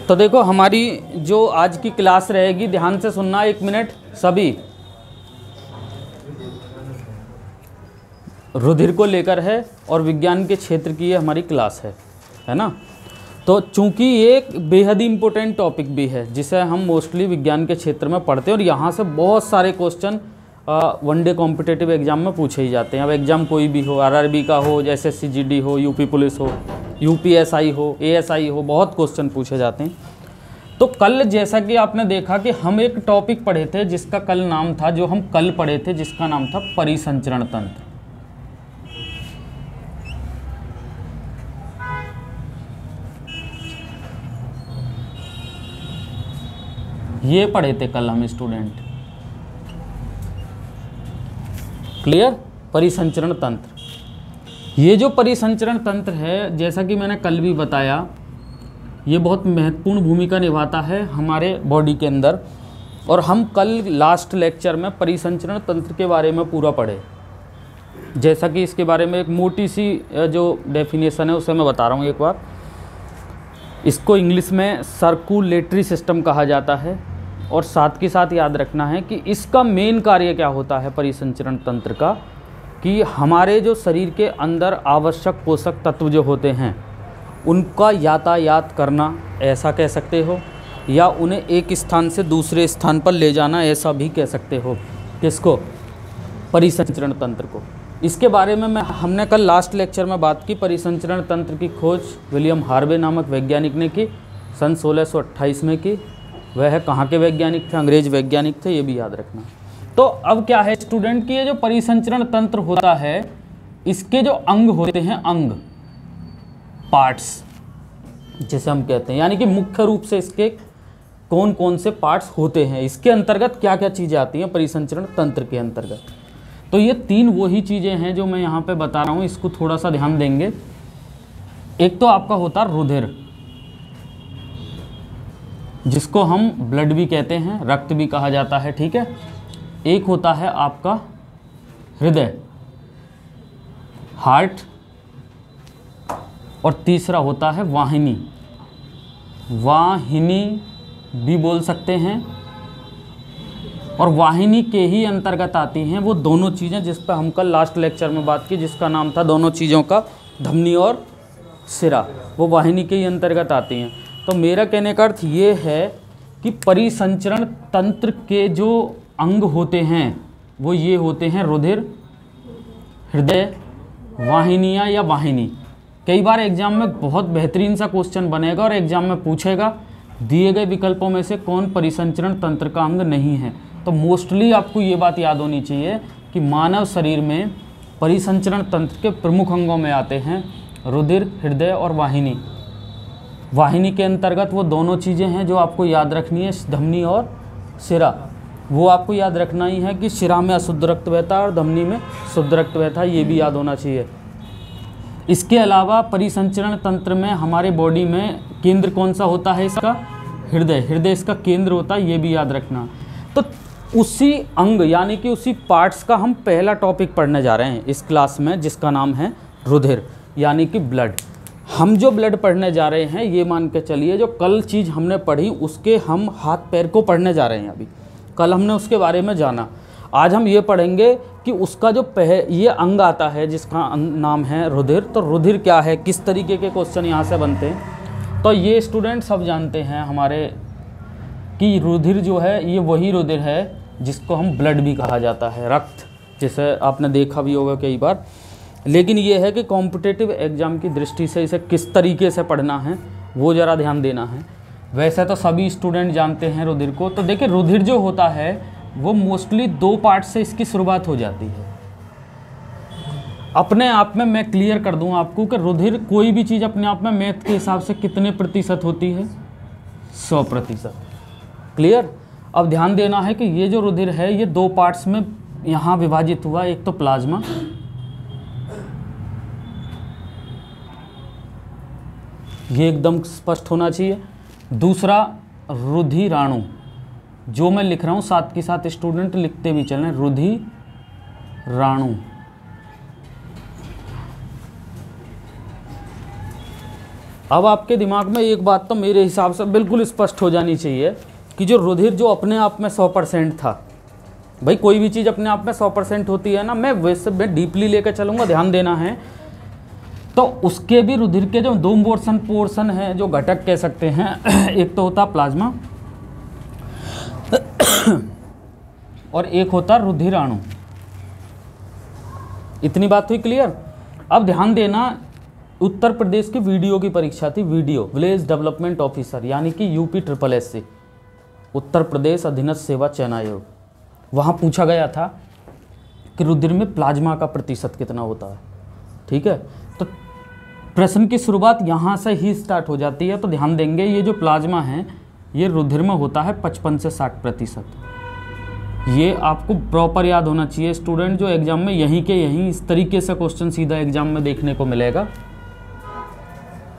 तो देखो हमारी जो आज की क्लास रहेगी, ध्यान से सुनना 1 मिनट सभी, रुधिर को लेकर है और विज्ञान के क्षेत्र की ये हमारी क्लास है ना। तो चूंकि ये एक बेहद ही इम्पोर्टेंट टॉपिक भी है जिसे हम मोस्टली विज्ञान के क्षेत्र में पढ़ते हैं और यहाँ से बहुत सारे क्वेश्चन वनडे कॉम्पिटिटिव एग्जाम में पूछे ही जाते हैं। अब एग्जाम कोई भी हो, आरआरबी का हो, एसएससी जीडी हो, यूपी पुलिस हो, यूपीएसआई हो, एएसआई हो, बहुत क्वेश्चन पूछे जाते हैं। तो कल जैसा कि आपने देखा कि हम एक टॉपिक पढ़े थे जिसका कल नाम था, जो हम कल पढ़े थे जिसका नाम था परिसंचरण तंत्र। ये पढ़े थे कल हम स्टूडेंट, क्लियर। परिसंचरण तंत्र, ये जो परिसंचरण तंत्र है, जैसा कि मैंने कल भी बताया, ये बहुत महत्वपूर्ण भूमिका निभाता है हमारे बॉडी के अंदर। और हम कल लास्ट लेक्चर में परिसंचरण तंत्र के बारे में पूरा पढ़े, जैसा कि इसके बारे में एक मोटी सी जो डेफिनेशन है उसे मैं बता रहा हूँ एक बार। इसको इंग्लिश में सर्कुलेटरी सिस्टम कहा जाता है और साथ के साथ याद रखना है कि इसका मेन कार्य क्या होता है परिसंचरण तंत्र का, कि हमारे जो शरीर के अंदर आवश्यक पोषक तत्व जो होते हैं उनका यातायात करना, ऐसा कह सकते हो, या उन्हें एक स्थान से दूसरे स्थान पर ले जाना, ऐसा भी कह सकते हो। किसको? परिसंचरण तंत्र को। इसके बारे में हमने कल लास्ट लेक्चर में बात की। परिसंचरण तंत्र की खोज विलियम हार्वे नामक वैज्ञानिक ने की, सन 1628 में की। वह कहाँ के वैज्ञानिक थे? अंग्रेज वैज्ञानिक थे, ये भी याद रखना। तो अब क्या है स्टूडेंट कि ये जो परिसंचरण तंत्र होता है, इसके जो अंग होते हैं, अंग, पार्ट्स जिसे हम कहते हैं, यानी कि मुख्य रूप से इसके कौन कौन से पार्ट्स होते हैं, इसके अंतर्गत क्या क्या चीज़ें आती हैं परिसंचरण तंत्र के अंतर्गत। तो ये 3 वही चीज़ें हैं जो मैं यहाँ पे बता रहा हूँ, इसको थोड़ा सा ध्यान देंगे। एक तो आपका होता है रुधिर, जिसको हम ब्लड भी कहते हैं, रक्त भी कहा जाता है, ठीक है। एक होता है आपका हृदय, हार्ट, और तीसरा होता है वाहिनी, वाहिनी भी बोल सकते हैं। और वाहिनी के ही अंतर्गत आती हैं वो दोनों चीज़ें जिस पर हम कल लास्ट लेक्चर में बात की, जिसका नाम था दोनों चीज़ों का धमनी और सिरा, वो वाहिनी के ही अंतर्गत आती हैं। तो मेरा कहने का अर्थ ये है कि परिसंचरण तंत्र के जो अंग होते हैं वो ये होते हैं रुधिर, हृदय, वाहिनियाँ या वाहिनी। कई बार एग्जाम में बहुत बेहतरीन सा क्वेश्चन बनेगा और एग्जाम में पूछेगा दिए गए विकल्पों में से कौन परिसंचरण तंत्र का अंग नहीं है। तो मोस्टली आपको ये बात याद होनी चाहिए कि मानव शरीर में परिसंचरण तंत्र के प्रमुख अंगों में आते हैं रुधिर, हृदय और वाहिनी। वाहिनी के अंतर्गत वो दोनों चीज़ें हैं जो आपको याद रखनी है, धमनी और सिरा। वो आपको याद रखना ही है कि सिरा में अशुद्ध रक्त बहता है और धमनी में शुद्ध रक्त बहता है, ये भी याद होना चाहिए। इसके अलावा परिसंचरण तंत्र में हमारे बॉडी में केंद्र कौन सा होता है? इसका हृदय, हृदय इसका केंद्र होता है, ये भी याद रखना। तो उसी अंग यानी कि उसी पार्ट्स का हम पहला टॉपिक पढ़ने जा रहे हैं इस क्लास में, जिसका नाम है रुधिर यानी कि ब्लड। हम जो ब्लड पढ़ने जा रहे हैं, ये मान के चलिए जो कल चीज़ हमने पढ़ी उसके हम हाथ पैर को पढ़ने जा रहे हैं। अभी कल हमने उसके बारे में जाना, आज हम ये पढ़ेंगे कि उसका जो ये अंग आता है जिसका नाम है रुधिर। तो रुधिर क्या है, किस तरीके के क्वेश्चन यहाँ से बनते हैं, तो ये स्टूडेंट सब जानते हैं हमारे कि रुधिर जो है ये वही रुधिर है जिसको हम ब्लड भी कहा जाता है, रक्त, जिसे आपने देखा भी होगा कई बार। लेकिन ये है कि कॉम्पिटिटिव एग्जाम की दृष्टि से इसे किस तरीके से पढ़ना है वो ज़रा ध्यान देना है। वैसे तो सभी स्टूडेंट जानते हैं रुधिर को। तो देखिए रुधिर जो होता है वो मोस्टली 2 पार्ट से इसकी शुरुआत हो जाती है। अपने आप में मैं क्लियर कर दूं आपको कि रुधिर कोई भी चीज़ अपने आप में मैथ के हिसाब से कितने प्रतिशत होती है? 100%। क्लियर। अब ध्यान देना है कि ये जो रुधिर है ये 2 पार्ट्स में यहाँ विभाजित हुआ। एक तो प्लाज्मा, ये एकदम स्पष्ट होना चाहिए। दूसरा रुधिराणु, जो मैं लिख रहा हूँ साथ के साथ स्टूडेंट लिखते भी चलें, रुधिराणु। अब आपके दिमाग में एक बात तो मेरे हिसाब से बिल्कुल स्पष्ट हो जानी चाहिए कि जो रुधिर जो अपने आप में 100% था, भाई कोई भी चीज़ अपने आप में 100% होती है ना, मैं वैसे मैं डीपली लेकर चलूँगा, ध्यान देना है। तो उसके भी रुधिर के जो दो पोर्शन हैं, जो घटक कह सकते हैं, एक तो होता प्लाज्मा और एक होता रुधिराणु। इतनी बात हुई क्लियर। अब ध्यान देना, उत्तर प्रदेश की वीडियो की परीक्षा थी, वीडियो विलेज डेवलपमेंट ऑफिसर यानी कि UPSSC, उत्तर प्रदेश अधीनस्थ सेवा चयन आयोग। वहाँ पूछा गया था कि रुधिर में प्लाज्मा का प्रतिशत कितना होता है। ठीक है, तो प्रश्न की शुरुआत यहाँ से ही स्टार्ट हो जाती है। तो ध्यान देंगे, ये जो प्लाज्मा है ये रुधिर में होता है 55 से 60%। ये आपको प्रॉपर याद होना चाहिए स्टूडेंट, जो एग्जाम में यहीं के यहीं इस तरीके से क्वेश्चन सीधा एग्जाम में देखने को मिलेगा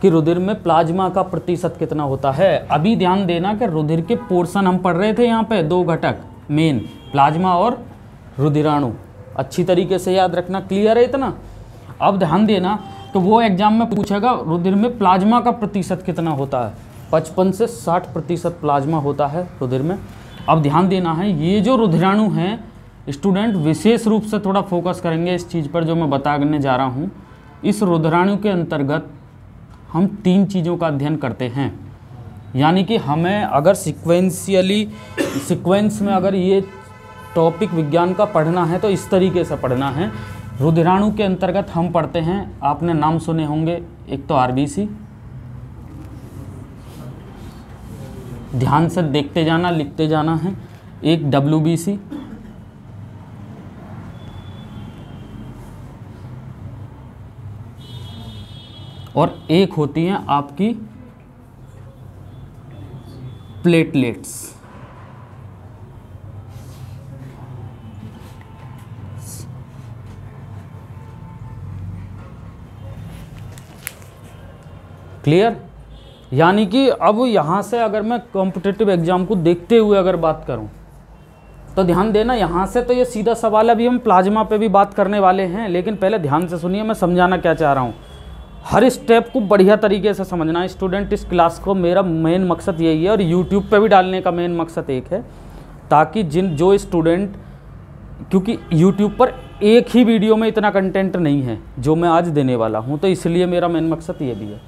कि रुधिर में प्लाज्मा का प्रतिशत कितना होता है। अभी ध्यान देना कि रुधिर के पोर्शन हम पढ़ रहे थे, यहाँ पे दो घटक मेन, प्लाज्मा और रुधिराणु, अच्छी तरीके से याद रखना। क्लियर है इतना। अब ध्यान देना, तो वो एग्जाम में पूछेगा रुधिर में प्लाज्मा का प्रतिशत कितना होता है, 55 से 60% प्लाज्मा होता है रुधिर में। अब ध्यान देना है, ये जो रुधिराणु हैं स्टूडेंट, विशेष रूप से थोड़ा फोकस करेंगे इस चीज़ पर जो मैं बताने जा रहा हूँ। इस रुधिराणु के अंतर्गत हम 3 चीज़ों का अध्ययन करते हैं, यानी कि हमें अगर सीक्वेंस में अगर ये टॉपिक विज्ञान का पढ़ना है तो इस तरीके से पढ़ना है। रुधिराणु के अंतर्गत हम पढ़ते हैं, आपने नाम सुने होंगे, एक तो RBC, ध्यान से देखते जाना, लिखते जाना है, एक WBC, और एक होती हैं आपकी प्लेटलेट्स। क्लियर। यानी कि अब यहाँ से अगर मैं कॉम्पिटिटिव एग्जाम को देखते हुए अगर बात करूँ तो ध्यान देना, यहाँ से तो ये सीधा सवाल है। अभी हम प्लाज्मा पे भी बात करने वाले हैं, लेकिन पहले ध्यान से सुनिए, मैं समझाना क्या चाह रहा हूँ। हर स्टेप को बढ़िया तरीके से समझना है स्टूडेंट। इस क्लास को मेरा मेन मकसद यही है, और यूट्यूब पे भी डालने का मेन मकसद एक है, ताकि जो स्टूडेंट, क्योंकि यूट्यूब पर एक ही वीडियो में इतना कंटेंट नहीं है जो मैं आज देने वाला हूँ, तो इसलिए मेरा मेन मकसद ये भी है।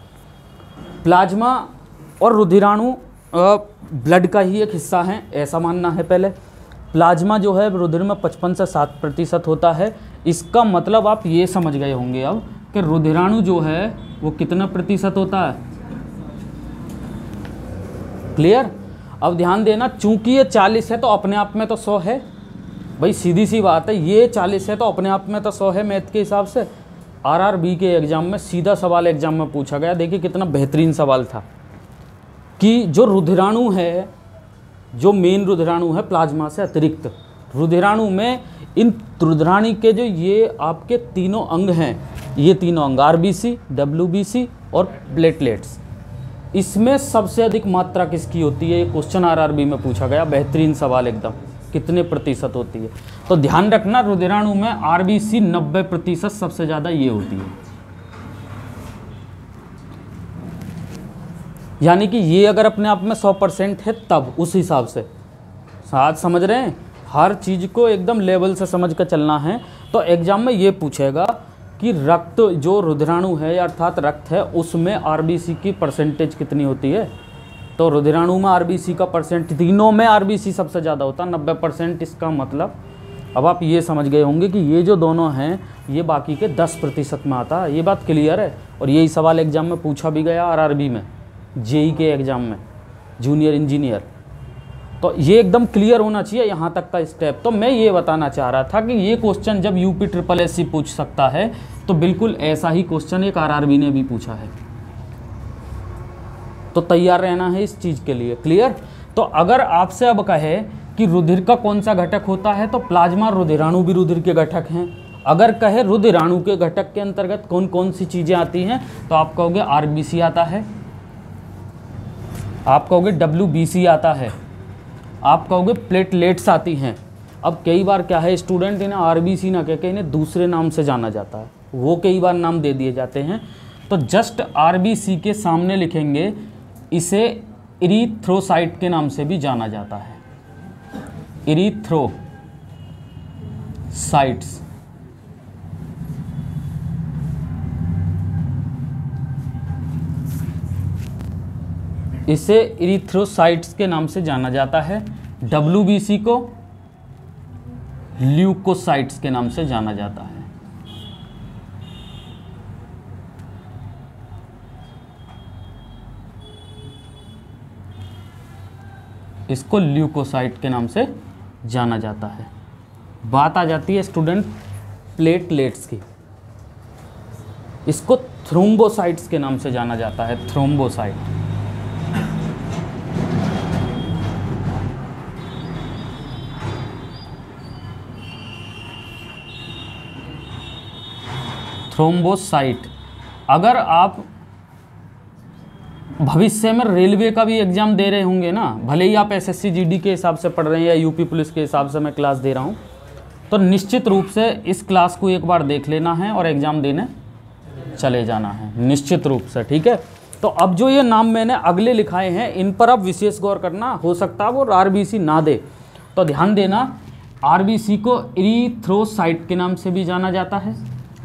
प्लाज्मा और रुधिराणु ब्लड का ही एक हिस्सा है, ऐसा मानना है पहले। प्लाज्मा जो है रुधिर में 55 से 60% होता है। इसका मतलब आप ये समझ गए होंगे अब कि रुधिराणु जो है वो कितना प्रतिशत होता है। क्लियर। अब ध्यान देना, चूंकि ये 40 है तो अपने आप में तो 100 है, भाई सीधी सी बात है। ये 40 है तो अपने आप में तो 100 है मैथ के हिसाब से। RRB के एग्जाम में सीधा सवाल एग्जाम में पूछा गया, देखिए कितना बेहतरीन सवाल था, कि जो रुधिराणु है, जो मेन रुधिराणु है प्लाज्मा से अतिरिक्त, रुधिराणु में इन रुधिराणु के जो ये आपके तीनों अंग हैं, ये तीनों अंग RBC, WBC और प्लेटलेट्स, इसमें सबसे अधिक मात्रा किसकी होती है? ये क्वेश्चन RRB में पूछा गया, बेहतरीन सवाल एकदम, कितने प्रतिशत होती है। तो ध्यान रखना, रुधिराणु में RBC 90% सबसे ज़्यादा ये होती है। यानी कि ये अगर अपने आप में 100% है तब उस हिसाब से साथ समझ रहे हैं, हर चीज़ को एकदम लेवल से समझ कर चलना है। तो एग्जाम में ये पूछेगा कि रक्त जो रुधिराणु है अर्थात रक्त है उसमें RBC की परसेंटेज कितनी होती है। तो रुधिराणु में RBC का परसेंट, तीनों में RBC सबसे ज़्यादा होता है 90%। इसका मतलब अब आप ये समझ गए होंगे कि ये जो दोनों हैं ये बाकी के 10% में आता है। ये बात क्लियर है, और यही सवाल एग्जाम में पूछा भी गया RRB में, JEE के एग्ज़ाम में, जूनियर इंजीनियर। तो ये एकदम क्लियर होना चाहिए यहाँ तक का स्टेप। तो मैं ये बताना चाह रहा था कि ये क्वेश्चन जब UPSSC पूछ सकता है तो बिल्कुल ऐसा ही क्वेश्चन एक RRB ने भी पूछा है। तो तैयार रहना है इस चीज़ के लिए। क्लियर। तो अगर आपसे अब कहे कि रुधिर का कौन सा घटक होता है, तो प्लाज्मा, रुधिराणु भी रुधिर के घटक हैं। अगर कहे रुधिराणु के घटक के अंतर्गत कौन कौन सी चीज़ें आती हैं, तो आप कहोगे RBC आता है, आप कहोगे WBC आता है, आप कहोगे प्लेटलेट्स आती हैं। अब कई बार क्या है स्टूडेंट, इन्हें RBC ना कह के इन्हें दूसरे नाम से जाना जाता है, वो कई बार नाम दे दिए जाते हैं। तो जस्ट आरबीसी के सामने लिखेंगे, इसे इरीथ्रोसाइट के नाम से भी जाना जाता है, इरीथ्रोसाइट्स। इसे इरीथ्रोसाइट्स के नाम से जाना जाता है। डब्ल्यूबीसी को ल्यूकोसाइट्स के नाम से जाना जाता है। इसको ल्यूकोसाइट के नाम से जाना जाता है। बात आ जाती है स्टूडेंट प्लेटलेट्स की, इसको थ्रोम्बोसाइट्स के नाम से जाना जाता है, थ्रोम्बोसाइट। थ्रोम्बोसाइट। अगर आप भविष्य में रेलवे का भी एग्ज़ाम दे रहे होंगे ना, भले ही आप एसएससी जीडी के हिसाब से पढ़ रहे हैं या यूपी पुलिस के हिसाब से मैं क्लास दे रहा हूँ, तो निश्चित रूप से इस क्लास को एक बार देख लेना है और एग्ज़ाम देने चले जाना है, निश्चित रूप से, ठीक है। तो अब जो ये नाम मैंने अगले लिखाए हैं, इन पर अब विशेष गौर करना, हो सकता है वो आरबीसी ना दे, तो ध्यान देना। आरबीसी को इरीथ्रोसाइट के नाम से भी जाना जाता है,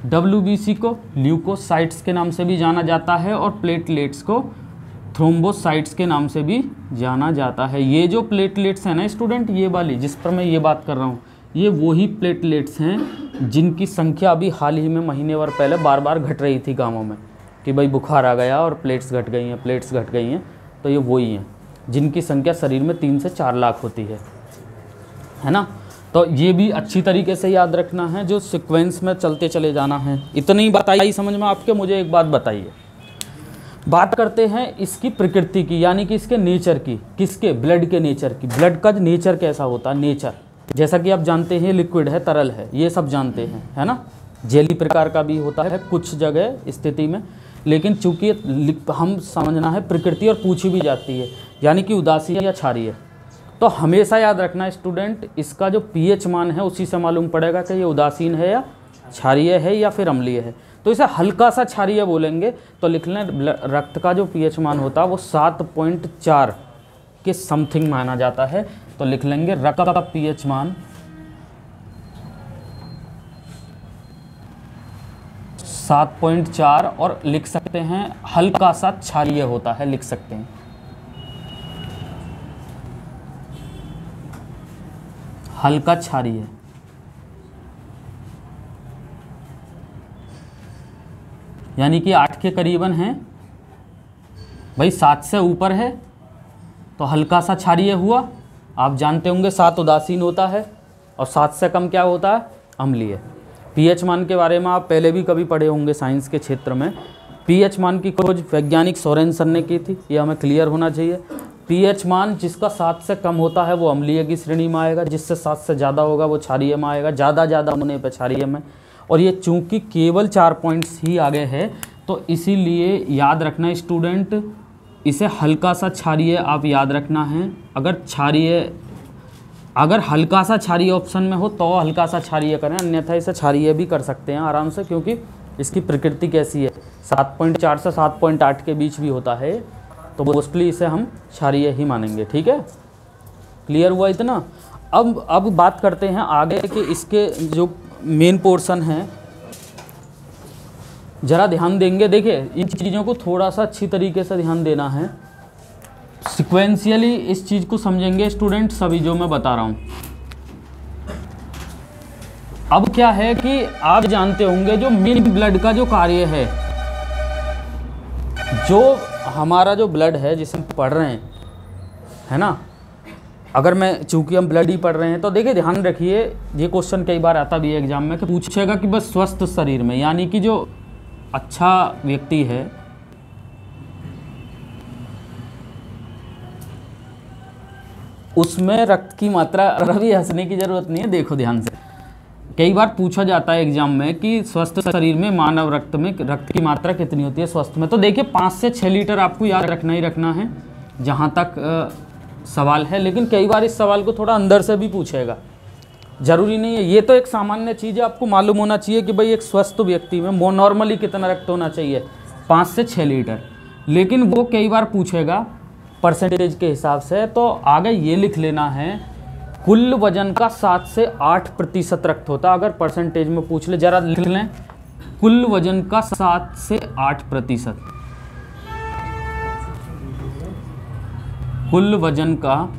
डब्ल्यूबीसी को ल्यूकोसाइट्स के नाम से भी जाना जाता है, और प्लेटलेट्स को थ्रोम्बोसाइट्स के नाम से भी जाना जाता है। ये जो प्लेटलेट्स हैं ना स्टूडेंट, ये वाली जिस पर मैं ये बात कर रहा हूँ, ये वही प्लेटलेट्स हैं जिनकी संख्या अभी हाल ही में महीने भर पहले बार बार घट रही थी गाँवों में, कि भाई बुखार आ गया और प्लेट्स घट गई हैं, प्लेट्स घट गई हैं। तो ये वही हैं जिनकी संख्या शरीर में 3 से 4 लाख होती है ना। तो ये भी अच्छी तरीके से याद रखना है, जो सीक्वेंस में चलते चले जाना है। इतनी बात आई समझ में आपके? मुझे एक बात बताइए, बात करते हैं इसकी प्रकृति की, यानी कि इसके नेचर की। किसके? ब्लड के नेचर की। ब्लड का नेचर कैसा होता है? नेचर, जैसा कि आप जानते हैं लिक्विड है, तरल है, ये सब जानते हैं, है ना। जेली प्रकार का भी होता है कुछ जगह स्थिति में, लेकिन चूंकि हम समझना है प्रकृति और पूछी भी जाती है, यानी कि उदासीन या क्षारीय। तो हमेशा याद रखना स्टूडेंट, इसका जो पीएच मान है उसी से मालूम पड़ेगा कि ये उदासीन है या क्षारीय है या फिर अम्लीय है। तो इसे हल्का सा क्षारीय बोलेंगे, तो लिख लें रक्त का जो पीएच मान होता है वो 7.4 के समथिंग माना जाता है। तो लिख लेंगे रक्त का पीएच मान 7.4, और लिख सकते हैं हल्का सा क्षारीय होता है, लिख सकते हैं हल्का क्षारीय। यानी कि 8 के करीबन है भाई, 7 से ऊपर है तो हल्का सा क्षारीय हुआ। आप जानते होंगे 7 उदासीन होता है और 7 से कम क्या होता है? अम्लीय। पीएच मान के बारे में आप पहले भी कभी पढ़े होंगे साइंस के क्षेत्र में। पीएच मान की खोज वैज्ञानिक सोरेनसन ने की थी, ये हमें क्लियर होना चाहिए। पीएच मान जिसका 7 से कम होता है वो अम्लीय की श्रेणी में आएगा, जिससे 7 से ज़्यादा होगा वो क्षारीय में आएगा, ज़्यादा होने पर क्षारीय में। और ये चूंकि केवल 4 पॉइंट्स ही आगे है, तो इसीलिए याद रखना स्टूडेंट, इसे हल्का सा क्षारीय आप याद रखना है। अगर हल्का सा क्षारीय ऑप्शन में हो तो हल्का सा क्षारीय करें, अन्यथा इसे क्षारीय भी कर सकते हैं आराम से, क्योंकि इसकी प्रकृति कैसी है, 7.4 से 7.8 के बीच भी होता है, तो मोस्टली इसे हम क्षारीय ही मानेंगे। ठीक है, क्लियर हुआ इतना? अब बात करते हैं आगे कि इसके जो मेन पोर्शन है, ज़रा ध्यान देंगे। देखिए इन चीज़ों को थोड़ा सा अच्छी तरीके से ध्यान देना है, सिक्वेंशियली इस चीज़ को समझेंगे स्टूडेंट सभी जो मैं बता रहा हूँ। अब क्या है कि आप जानते होंगे जो मेन ब्लड का जो कार्य है, जो हमारा जो ब्लड है जिसे हम पढ़ रहे हैं, है ना, अगर मैं चूंकि हम ब्लड ही पढ़ रहे हैं, तो देखिए ध्यान रखिए, ये क्वेश्चन कई बार आता भी है एग्जाम में कि पूछेगा कि बस स्वस्थ शरीर में, यानी कि जो अच्छा व्यक्ति है उसमें रक्त की मात्रा, अभी हंसने की जरूरत नहीं है, देखो ध्यान से, कई बार पूछा जाता है एग्जाम में कि स्वस्थ शरीर में मानव रक्त में रक्त की मात्रा कितनी होती है स्वस्थ में। तो देखिए 5 से 6 लीटर आपको याद रखना ही रखना है जहाँ तक सवाल है, लेकिन कई बार इस सवाल को थोड़ा अंदर से भी पूछेगा, जरूरी नहीं है। ये तो एक सामान्य चीज़ है, आपको मालूम होना चाहिए कि भाई एक स्वस्थ व्यक्ति में नॉर्मली कितना रक्त होना चाहिए, 5 से 6 लीटर, लेकिन वो कई बार पूछेगा परसेंटेज के हिसाब से, तो आगे ये लिख लेना है कुल वजन का 7 से 8% रक्त होता। अगर परसेंटेज में पूछ ले, जरा लिख लें, कुल वजन का 7 से 8%, कुल वजन का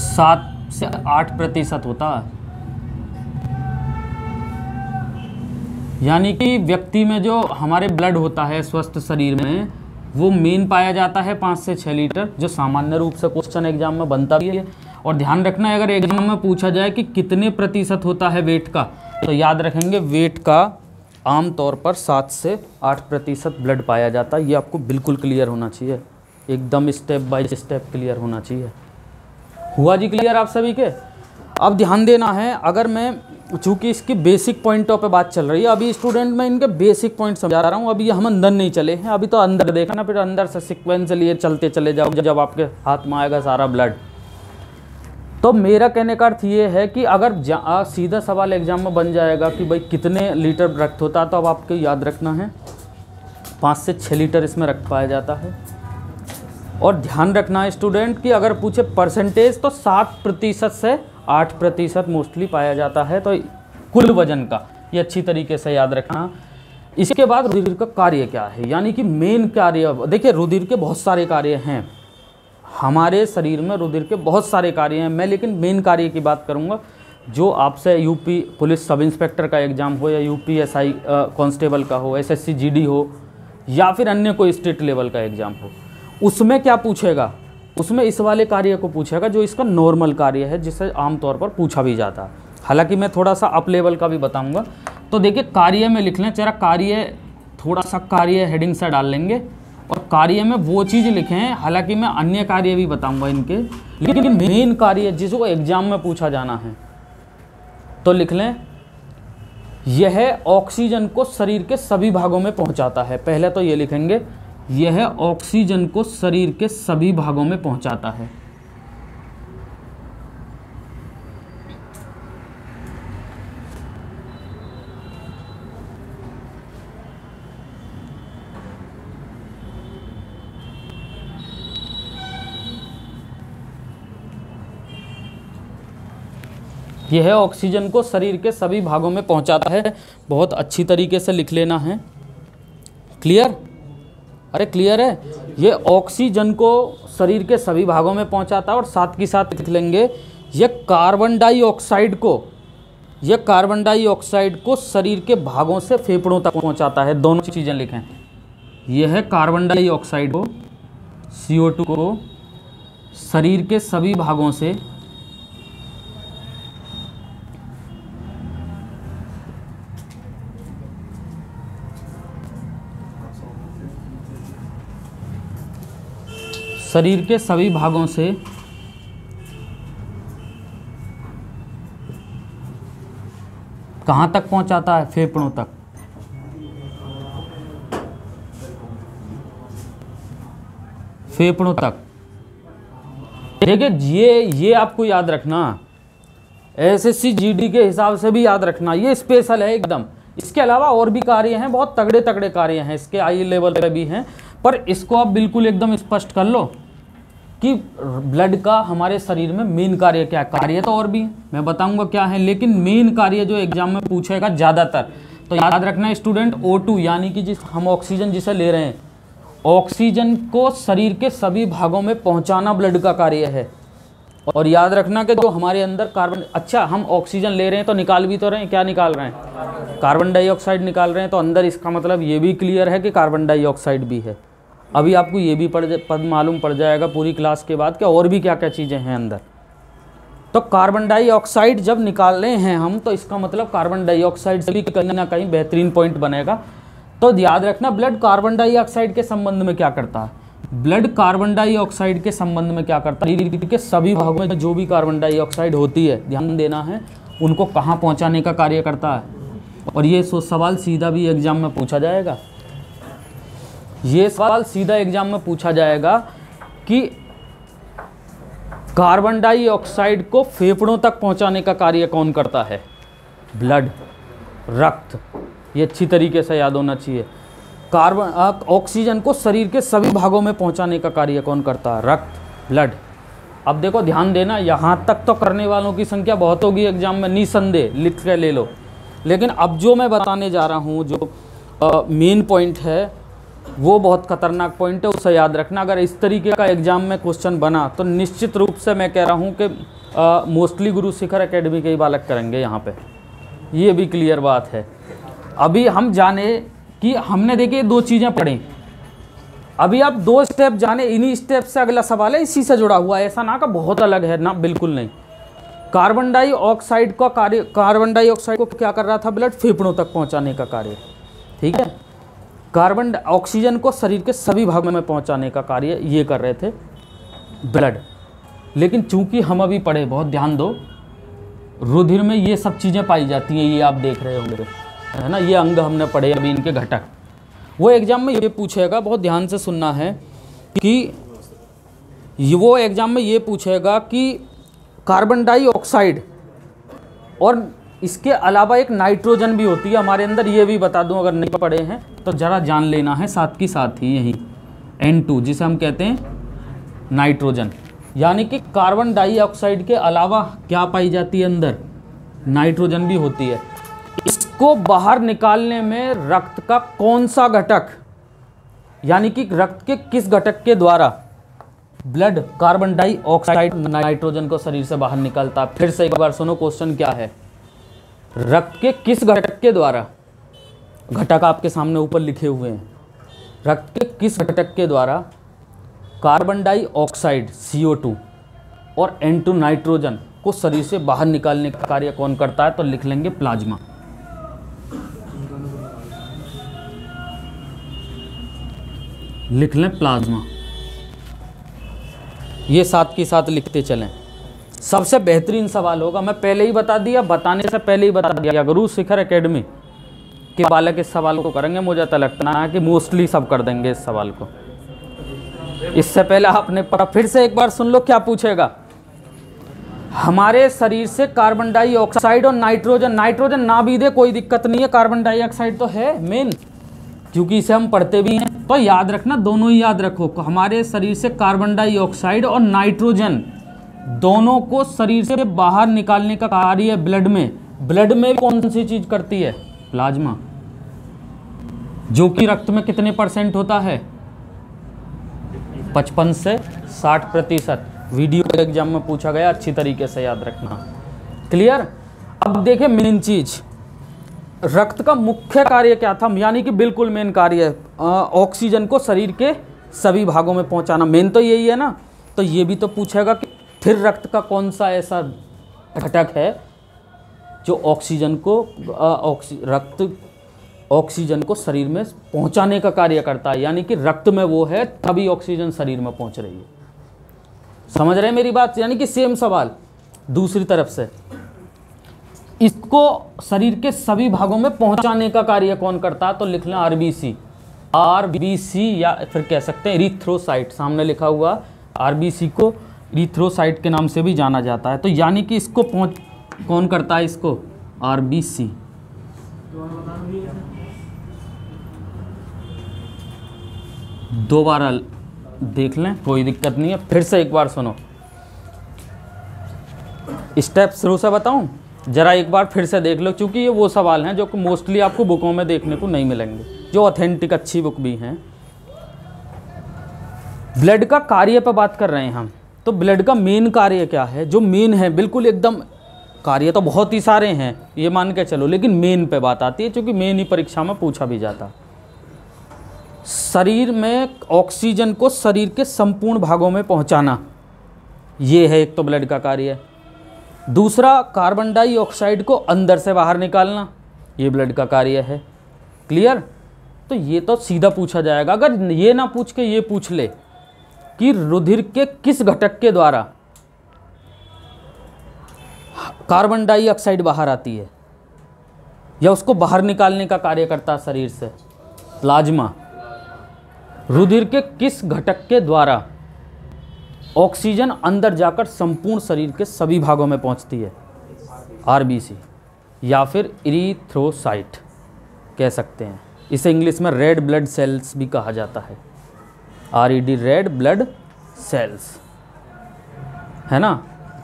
7 से 8% होता है। यानी कि व्यक्ति में जो हमारे ब्लड होता है स्वस्थ शरीर में, वो मेन पाया जाता है 5 से 6 लीटर, जो सामान्य रूप से क्वेश्चन एग्जाम में बनता भी है। और ध्यान रखना है, अगर एग्जाम में पूछा जाए कि कितने प्रतिशत होता है वेट का, तो याद रखेंगे वेट का आमतौर पर 7 से 8% ब्लड पाया जाता है। ये आपको बिल्कुल क्लियर होना चाहिए, एकदम स्टेप बाय स्टेप क्लियर होना चाहिए। हुआ जी क्लियर आप सभी के? अब ध्यान देना है, अगर मैं, चूँकि इसकी बेसिक पॉइंटों पे बात चल रही है, अभी स्टूडेंट मैं इनके बेसिक पॉइंट समझा रहा हूँ, अभी हम अंदर नहीं चले हैं, अभी तो अंदर देखना, फिर अंदर से सिक्वेंसली चलते चले जाओ जब आपके हाथ में आएगा सारा ब्लड। तो मेरा कहने का अर्थ ये है कि अगर सीधा सवाल एग्जाम में बन जाएगा कि भाई कितने लीटर रक्त होता है, तो अब आपको याद रखना है 5 से 6 लीटर इसमें रक्त पाया जाता है। और ध्यान रखना है स्टूडेंट कि अगर पूछे परसेंटेज, तो 7% से 8% मोस्टली पाया जाता है, तो कुल वजन का, ये अच्छी तरीके से याद रखना। इसके बाद रुधिर का कार्य क्या है, यानी कि मेन कार्य। देखिए रुधिर के बहुत सारे कार्य हैं, हमारे शरीर में रुधिर के बहुत सारे कार्य हैं, मैं लेकिन मेन कार्य की बात करूंगा। जो आपसे यूपी पुलिस सब इंस्पेक्टर का एग्जाम हो, या यूपीएसआई कांस्टेबल का हो, एसएससी जीडी हो, या फिर अन्य कोई स्टेट लेवल का एग्जाम हो, उसमें क्या पूछेगा, उसमें इस वाले कार्य को पूछेगा जो इसका नॉर्मल कार्य है, जिसे आमतौर पर पूछा भी जाता है। हालांकि मैं थोड़ा सा अप लेवल का भी बताऊंगा। तो देखिए कार्य में लिख लें, जरा कार्य, थोड़ा सा कार्य हेडिंग से डाल लेंगे, और कार्य में वो चीज़ लिखें, हालांकि मैं अन्य कार्य भी बताऊंगा इनके, लेकिन मेन कार्य जिसको एग्जाम में पूछा जाना है, तो लिख लें यह ऑक्सीजन को शरीर के सभी भागों में पहुंचाता है। पहले तो ये लिखेंगे, यह ऑक्सीजन को शरीर के सभी भागों में पहुंचाता है। यह ऑक्सीजन को शरीर के सभी भागों में पहुंचाता है। बहुत अच्छी तरीके से लिख लेना है। क्लियर? अरे क्लियर है? ये ऑक्सीजन को शरीर के सभी भागों में पहुंचाता है, और साथ के साथ लिख लेंगे ये कार्बन डाइऑक्साइड को शरीर के भागों से फेफड़ों तक पहुंचाता है। दोनों चीज़ें लिखें, यह कार्बन डाइऑक्साइड को, CO2 को शरीर के सभी भागों से कहाँ तक पहुँचाता है? फेफड़ों तक। फेफड़ों तक। देखिए ये आपको याद रखना, एसएससी जीडी के हिसाब से भी याद रखना, ये स्पेशल है एकदम। इसके अलावा और भी कार्य हैं, बहुत तगड़े तगड़े कार्य हैं, इसके आई लेवल पे भी हैं, पर इसको आप बिल्कुल एकदम स्पष्ट कर लो कि ब्लड का हमारे शरीर में मेन कार्य क्या है। कार्य तो और भी मैं बताऊंगा क्या है, लेकिन मेन कार्य जो एग्जाम में पूछेगा ज़्यादातर, तो याद रखना स्टूडेंट, O2 यानी कि जिस हम ऑक्सीजन जिसे ले रहे हैं, ऑक्सीजन को शरीर के सभी भागों में पहुंचाना ब्लड का कार्य है। और याद रखना कि जो हमारे अंदर कार्बन, अच्छा हम ऑक्सीजन ले रहे हैं तो निकाल भी तो रहे हैं, क्या निकाल रहे हैं? कार्बन डाइऑक्साइड निकाल रहे हैं, तो अंदर इसका मतलब ये भी क्लियर है कि कार्बन डाइऑक्साइड भी है। अभी आपको ये भी मालूम पड़ जाएगा पूरी क्लास के बाद कि और भी क्या क्या चीज़ें हैं अंदर। तो कार्बन डाइऑक्साइड जब निकाल रहे हैं हम, तो इसका मतलब कार्बन डाइऑक्साइड से भी कहीं ना कहीं बेहतरीन पॉइंट बनेगा। तो याद रखना ब्लड कार्बन डाइऑक्साइड के संबंध में क्या करता है, ब्लड कार्बन डाइऑक्साइड के संबंध में क्या करता है, शरीर के सभी भागों में जो भी कार्बन डाइऑक्साइड होती है, ध्यान देना है, उनको कहाँ पहुँचाने का कार्य करता है। और ये सवाल सीधा भी एग्जाम में पूछा जाएगा, ये सवाल सीधा एग्जाम में पूछा जाएगा कि कार्बन डाइऑक्साइड को फेफड़ों तक पहुंचाने का कार्य कौन करता है। ब्लड, रक्त, ये अच्छी तरीके से याद होना चाहिए। ऑक्सीजन को शरीर के सभी भागों में पहुंचाने का कार्य कौन करता है? रक्त, ब्लड। अब देखो ध्यान देना, यहाँ तक तो करने वालों की संख्या बहुत होगी एग्जाम में, निसंदेह, लिख के ले लो। लेकिन अब जो मैं बताने जा रहा हूँ, जो मेन पॉइंट है, वो बहुत खतरनाक पॉइंट है, उसे याद रखना। अगर इस तरीके का एग्जाम में क्वेश्चन बना तो निश्चित रूप से मैं कह रहा हूँ कि मोस्टली गुरु शिखर एकेडमी के ही बालक करेंगे यहाँ पे, ये भी क्लियर बात है। अभी हम जाने कि हमने देखिए 2 चीज़ें पढ़ी, अभी आप 2 स्टेप जाने, इन्हीं स्टेप से अगला सवाल है इसी से जुड़ा हुआ है, ऐसा ना का बहुत अलग है ना, बिल्कुल नहीं। कार्बन डाइऑक्साइड का कार्य, कार्बन डाइऑक्साइड को क्या कर रहा था? ब्लड फेफड़ों तक पहुंचाने का कार्य, ठीक है। ऑक्सीजन को शरीर के सभी भागों में पहुंचाने का कार्य ये कर रहे थे ब्लड। लेकिन चूंकि हम अभी पढ़े, बहुत ध्यान दो, रुधिर में ये सब चीज़ें पाई जाती हैं, ये आप देख रहे होंगे, है ना, ये अंग हमने पढ़े अभी, इनके घटक। वो एग्जाम में ये पूछेगा, बहुत ध्यान से सुनना है, कि वो एग्जाम में ये पूछेगा कि कार्बन डाइऑक्साइड और इसके अलावा एक नाइट्रोजन भी होती है हमारे अंदर, ये भी बता दूं, अगर नहीं पढ़े हैं तो ज़रा जान लेना है साथ की साथ ही। यही N2 जिसे हम कहते हैं नाइट्रोजन, यानी कि कार्बन डाइऑक्साइड के अलावा क्या पाई जाती है अंदर? नाइट्रोजन भी होती है। इसको बाहर निकालने में रक्त का कौन सा घटक, यानी कि रक्त के किस घटक के द्वारा ब्लड कार्बन डाइऑक्साइड नाइट्रोजन को शरीर से बाहर निकालता? फिर से एक बार सुनो, क्वेश्चन क्या है? रक्त के किस घटक के द्वारा, घटक आपके सामने ऊपर लिखे हुए हैं, रक्त के किस घटक के द्वारा कार्बन डाइऑक्साइड CO2 और N2 नाइट्रोजन को शरीर से बाहर निकालने का कार्य कौन करता है? तो लिख लेंगे प्लाज्मा। लिख लें प्लाज्मा, ये साथ की साथ लिखते चलें। सबसे बेहतरीन सवाल होगा, मैं पहले ही बता दिया, बताने से पहले ही बता दिया, गुरु शिखर एकेडमी के बालक इस सवाल को करेंगे, मुझे तो लगता है कि मोस्टली सब कर देंगे इस सवाल को। इससे पहले आपने पढ़ा, फिर से एक बार सुन लो क्या पूछेगा। हमारे शरीर से कार्बन डाइऑक्साइड और नाइट्रोजन ना भी दे कोई दिक्कत नहीं है, कार्बन डाइऑक्साइड तो है मेन, क्योंकि इसे हम पढ़ते भी हैं, तो याद रखना, दोनों ही याद रखो। हमारे शरीर से कार्बन डाइऑक्साइड और नाइट्रोजन दोनों को शरीर से बाहर निकालने का कार्य ब्लड में कौन सी चीज करती है? प्लाज्मा, जो कि रक्त में कितने % होता है? 55 से 60%। वीडियो एग्जाम में पूछा गया, अच्छी तरीके से याद रखना। क्लियर? अब देखें मेन चीज, रक्त का मुख्य कार्य क्या था, यानी कि बिल्कुल मेन कार्य ऑक्सीजन को शरीर के सभी भागों में पहुंचाना, मेन तो यही है ना। तो ये भी तो पूछेगा कि फिर रक्त का कौन सा ऐसा घटक है जो ऑक्सीजन को शरीर में पहुंचाने का कार्य करता है, यानी कि रक्त में वो है तभी ऑक्सीजन शरीर में पहुंच रही है। समझ रहे हैं मेरी बात? यानी कि सेम सवाल दूसरी तरफ से, इसको शरीर के सभी भागों में पहुंचाने का कार्य कौन करता है? तो लिख लें आरबीसी, या फिर कह सकते हैं इरिथ्रोसाइट, सामने लिखा हुआ। आरबीसी को इरिथ्रोसाइट के नाम से भी जाना जाता है। तो यानी कि इसको कौन करता है? इसको आरबीसी। दोबारा देख लें, कोई दिक्कत नहीं है। फिर से एक बार सुनो, स्टेप शुरू से बताऊं, जरा एक बार फिर से देख लो, क्योंकि ये वो सवाल हैं जो कि मोस्टली आपको बुकों में देखने को नहीं मिलेंगे, जो ऑथेंटिक अच्छी बुक भी हैं। ब्लड का कार्य पर बात कर रहे हैं हम, तो ब्लड का मेन कार्य क्या है? जो मेन है, बिल्कुल एकदम, कार्य तो बहुत ही सारे हैं ये मान के चलो, लेकिन मेन पे बात आती है, क्योंकि मेन ही परीक्षा में पूछा भी जाता। शरीर में ऑक्सीजन को शरीर के संपूर्ण भागों में पहुंचाना, ये है एक तो ब्लड का कार्य। दूसरा, कार्बन डाइऑक्साइड को अंदर से बाहर निकालना, ये ब्लड का कार्य है। क्लियर? तो ये तो सीधा पूछा जाएगा। अगर ये ना पूछ के ये पूछ ले कि रुधिर के किस घटक के द्वारा कार्बन डाइऑक्साइड बाहर आती है या उसको बाहर निकालने का कार्य करता है शरीर से, प्लाज्मा। रुधिर के किस घटक के द्वारा ऑक्सीजन अंदर जाकर संपूर्ण शरीर के सभी भागों में पहुंचती है, आरबीसी। या फिर इरिथ्रोसाइट कह सकते हैं। इसे इंग्लिश में रेड ब्लड सेल्स भी कहा जाता है, RED रेड ब्लड सेल्स, है ना।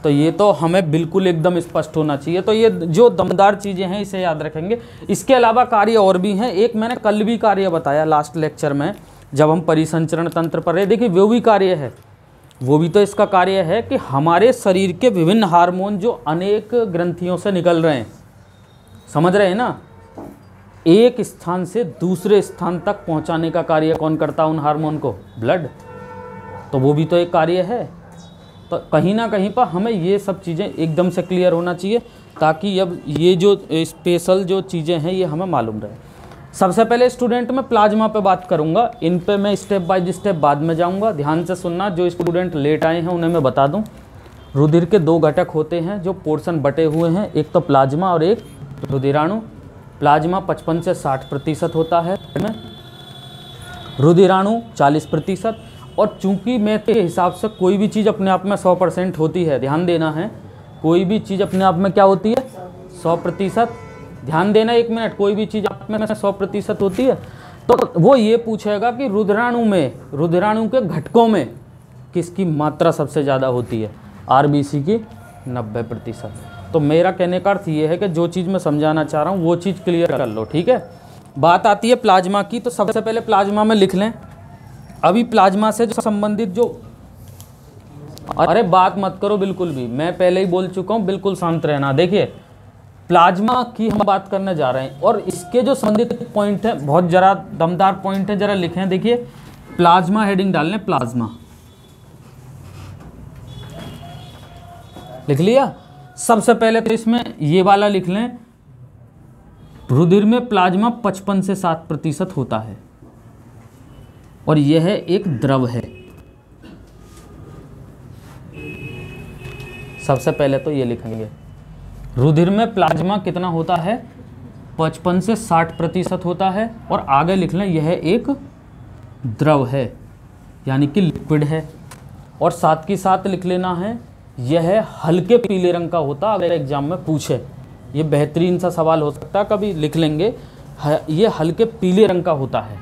तो ये तो हमें बिल्कुल एकदम स्पष्ट होना चाहिए। तो ये जो दमदार चीज़ें हैं इसे याद रखेंगे। इसके अलावा कार्य और भी हैं। एक मैंने कल भी कार्य बताया लास्ट लेक्चर में जब हम परिसंचरण तंत्र पर रहे। देखिए वो भी कार्य है, वो भी तो इसका कार्य है कि हमारे शरीर के विभिन्न हार्मोन जो अनेक ग्रंथियों से निकल रहे हैं, समझ रहे हैं ना, एक स्थान से दूसरे स्थान तक पहुंचाने का कार्य कौन करता है उन हार्मोन को? ब्लड। तो वो भी तो एक कार्य है। तो कहीं ना कहीं पर हमें ये सब चीज़ें एकदम से क्लियर होना चाहिए ताकि अब ये जो स्पेशल जो चीज़ें हैं ये हमें मालूम रहे। सबसे पहले स्टूडेंट मैं प्लाज्मा पे बात करूंगा, इन पे मैं स्टेप बाय स्टेप बाद में जाऊंगा। ध्यान से सुनना, जो स्टूडेंट लेट आए हैं उन्हें मैं बता दूं, रुधिर के दो घटक होते हैं जो पोर्शन बटे हुए हैं, एक तो प्लाज्मा और एक रुधिराणु। प्लाज्मा 55 से 60% होता है, रुधिराणु 40%। और चूंकि मैथ के हिसाब से कोई भी चीज़ अपने आप में 100% होती है, ध्यान देना है, कोई भी चीज़ अपने आप में क्या होती है? 100%। ध्यान देना, एक मिनट, कोई भी चीज़ आप में 100% होती है। तो वो ये पूछेगा कि रुधिराणु में, रुधिराणु के घटकों में किसकी मात्रा सबसे ज़्यादा होती है? RBC की 90%। तो मेरा कहने का अर्थ ये है कि जो चीज़ मैं समझाना चाह रहा हूँ वो चीज़ क्लियर कर लो, ठीक है। बात आती है प्लाज्मा की, तो सबसे पहले प्लाज्मा में लिख लें। अभी प्लाज्मा से जो संबंधित जो, अरे बात मत करो बिल्कुल भी, मैं पहले ही बोल चुका हूँ, बिल्कुल शांत रहना। देखिए प्लाज्मा की हम बात करने जा रहे हैं और इसके जो संबंधित पॉइंट है बहुत जरा दमदार पॉइंट है, जरा लिखें। देखिए प्लाज्मा हेडिंग डाल लें, प्लाज्मा लिख लिया। सबसे पहले तो इसमें ये वाला लिख लें, रुधिर में प्लाज्मा 55 से 60% होता है और यह एक द्रव है। सबसे पहले तो ये लिखेंगे, रुधिर में प्लाज्मा कितना होता है? 55 से 60% होता है। और आगे लिख लें यह एक द्रव है, यानी कि लिक्विड है। और साथ के साथ लिख लेना है यह हल्के पीले रंग का होता, अगर एग्जाम में पूछे, ये बेहतरीन सा सवाल हो सकता है, कभी लिख लेंगे, ये हल्के पीले रंग का होता है।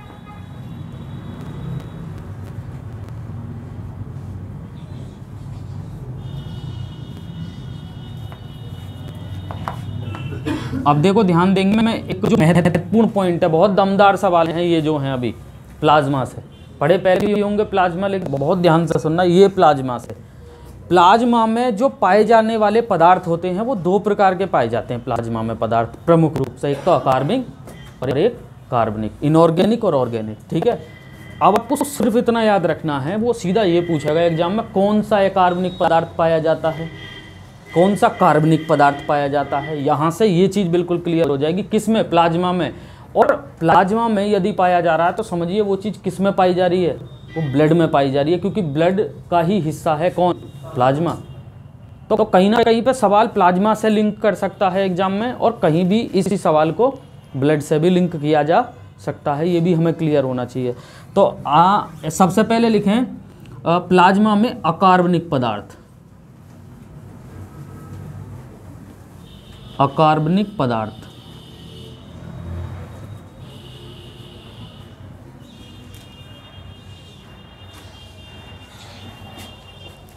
अब देखो ध्यान देंगे, मैं एक जो महत्वपूर्ण पॉइंट है, बहुत दमदार सवाल है ये जो हैं अभी प्लाज्मा से पढ़े पहले भी होंगे प्लाज्मा, लेकिन बहुत ध्यान से सुनना। ये प्लाज्मा से, प्लाज्मा में जो पाए जाने वाले पदार्थ होते हैं वो दो प्रकार के पाए जाते हैं प्लाज्मा में पदार्थ, प्रमुख रूप से, एक तो अकार्बनिक और एक कार्बनिक, इनऑर्गेनिक और ऑर्गेनिक, ठीक है। अब आपको सिर्फ इतना याद रखना है, वो सीधा ये पूछेगा एग्जाम में, कौन सा अकार्बनिक पदार्थ पाया जाता है, कौन सा कार्बनिक पदार्थ पाया जाता है। यहाँ से ये चीज़ बिल्कुल क्लियर हो जाएगी, किस में? प्लाज्मा में। और प्लाज्मा में यदि पाया जा रहा है तो समझिए वो चीज़ किस में पाई जा रही है? वो ब्लड में पाई जा रही है, क्योंकि ब्लड का ही हिस्सा है कौन? प्लाज्मा। तो कहीं ना कहीं पे सवाल प्लाज्मा से लिंक कर सकता है एग्जाम में, और कहीं भी इसी सवाल को ब्लड से भी लिंक किया जा सकता है, ये भी हमें क्लियर होना चाहिए। तो सबसे पहले लिखें प्लाज्मा में अकार्बनिक पदार्थ, अकार्बनिक पदार्थ।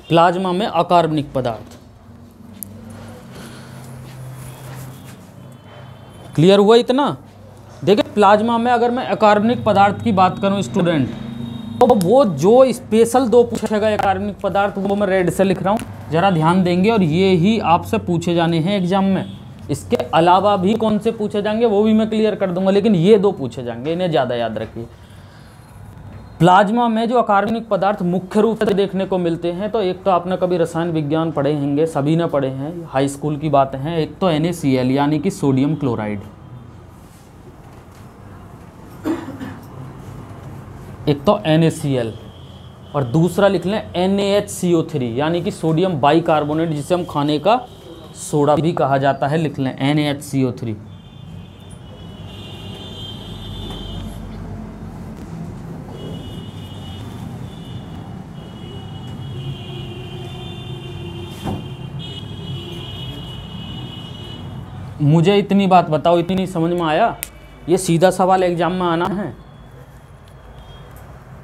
प्लाज्मा में अकार्बनिक पदार्थ, क्लियर हुआ इतना? देखिए प्लाज्मा में अगर मैं अकार्बनिक पदार्थ की बात करूं स्टूडेंट, तो वो जो स्पेशल दो पूछेगा अकार्बनिक पदार्थ वो मैं रेड से लिख रहा हूं, जरा ध्यान देंगे, और ये ही आपसे पूछे जाने हैं एग्जाम में। इसके अलावा भी कौन से पूछे जाएंगे वो भी मैं क्लियर कर दूंगा, लेकिन ये दो पूछे जाएंगे, इन्हें ज़्यादा याद रखिए। प्लाज्मा में जो अकार्बनिक पदार्थ मुख्य रूप से देखने को मिलते हैं, तो एक तो आपने कभी रसायन विज्ञान पढ़े होंगे, सभी ने पढ़े हैं, हाई स्कूल की बात है। एक तो NaCl यानी कि सोडियम क्लोराइड, एक तो NaCl, और दूसरा लिख लें NaHCO3 यानी कि सोडियम बाइकार्बोनेट, जिसे हम खाने का सोडा भी कहा जाता है, लिख लें NaHCO3। मुझे इतनी बात बताओ, इतनी समझ में आया? ये सीधा सवाल एग्जाम में आना है।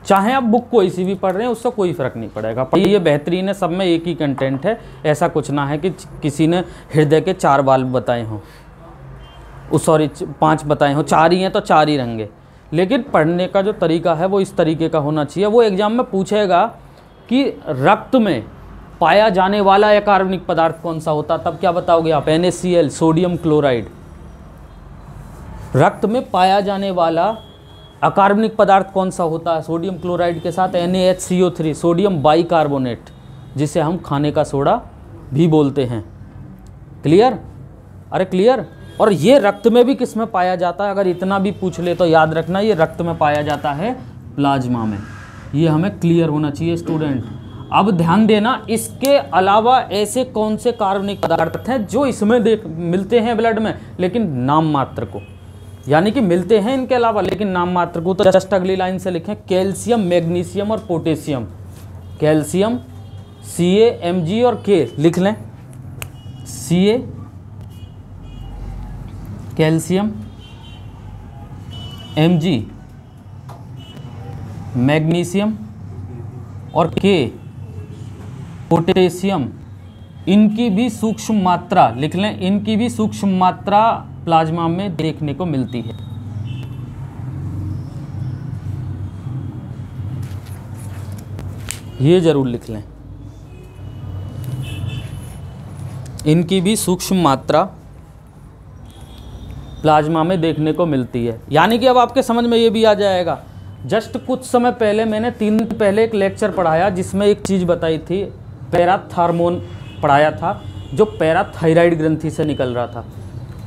चाहे आप बुक कोई सी भी पढ़ रहे हैं, उससे कोई फर्क नहीं पड़ेगा। ये बेहतरीन है, सब में एक ही कंटेंट है। ऐसा कुछ ना है कि किसी ने हृदय के 4 बाल बताए हों, सॉरी 5 बताए हों, 4 ही हैं तो 4 ही रहेंगे। लेकिन पढ़ने का जो तरीका है वो इस तरीके का होना चाहिए। वो एग्जाम में पूछेगा कि रक्त में पाया जाने वाला अकार्बनिक पदार्थ कौन सा होता, तब क्या बताओगे आप? NaCl, sodium chloride. रक्त में पाया जाने वाला अकार्बनिक पदार्थ कौन सा होता है? सोडियम क्लोराइड के साथ NaHCO3, सोडियम बाइकार्बोनेट, जिसे हम खाने का सोडा भी बोलते हैं। क्लियर? अरे क्लियर। और ये रक्त में भी किस में पाया जाता है? अगर इतना भी पूछ ले तो याद रखना, ये रक्त में पाया जाता है प्लाज्मा में। ये हमें क्लियर होना चाहिए स्टूडेंट। अब ध्यान देना, इसके अलावा ऐसे कौन से कार्बनिक पदार्थ हैं जो इसमें मिलते हैं ब्लड में, लेकिन नाम मात्र को, यानी कि मिलते हैं इनके अलावा लेकिन नाम मात्र को। तो जस्ट अगली लाइन से लिखें, कैल्शियम, मैग्नीशियम और पोटेशियम। कैल्शियम CaMg और K लिख लें। Ca कैल्शियम, Mg मैग्नीशियम और K पोटेशियम। इनकी भी सूक्ष्म मात्रा लिख लें, इनकी भी सूक्ष्म मात्रा प्लाज्मा में देखने को मिलती है। ये जरूर लिख लें, इनकी भी सूक्ष्म मात्रा प्लाज्मा में देखने को मिलती है। यानी कि अब आपके समझ में ये भी आ जाएगा। जस्ट कुछ समय पहले मैंने 3 दिन पहले एक लेक्चर पढ़ाया जिसमें एक चीज़ बताई थी, पैराथार्मोन पढ़ाया था, जो पैराथायराइड ग्रंथि से निकल रहा था।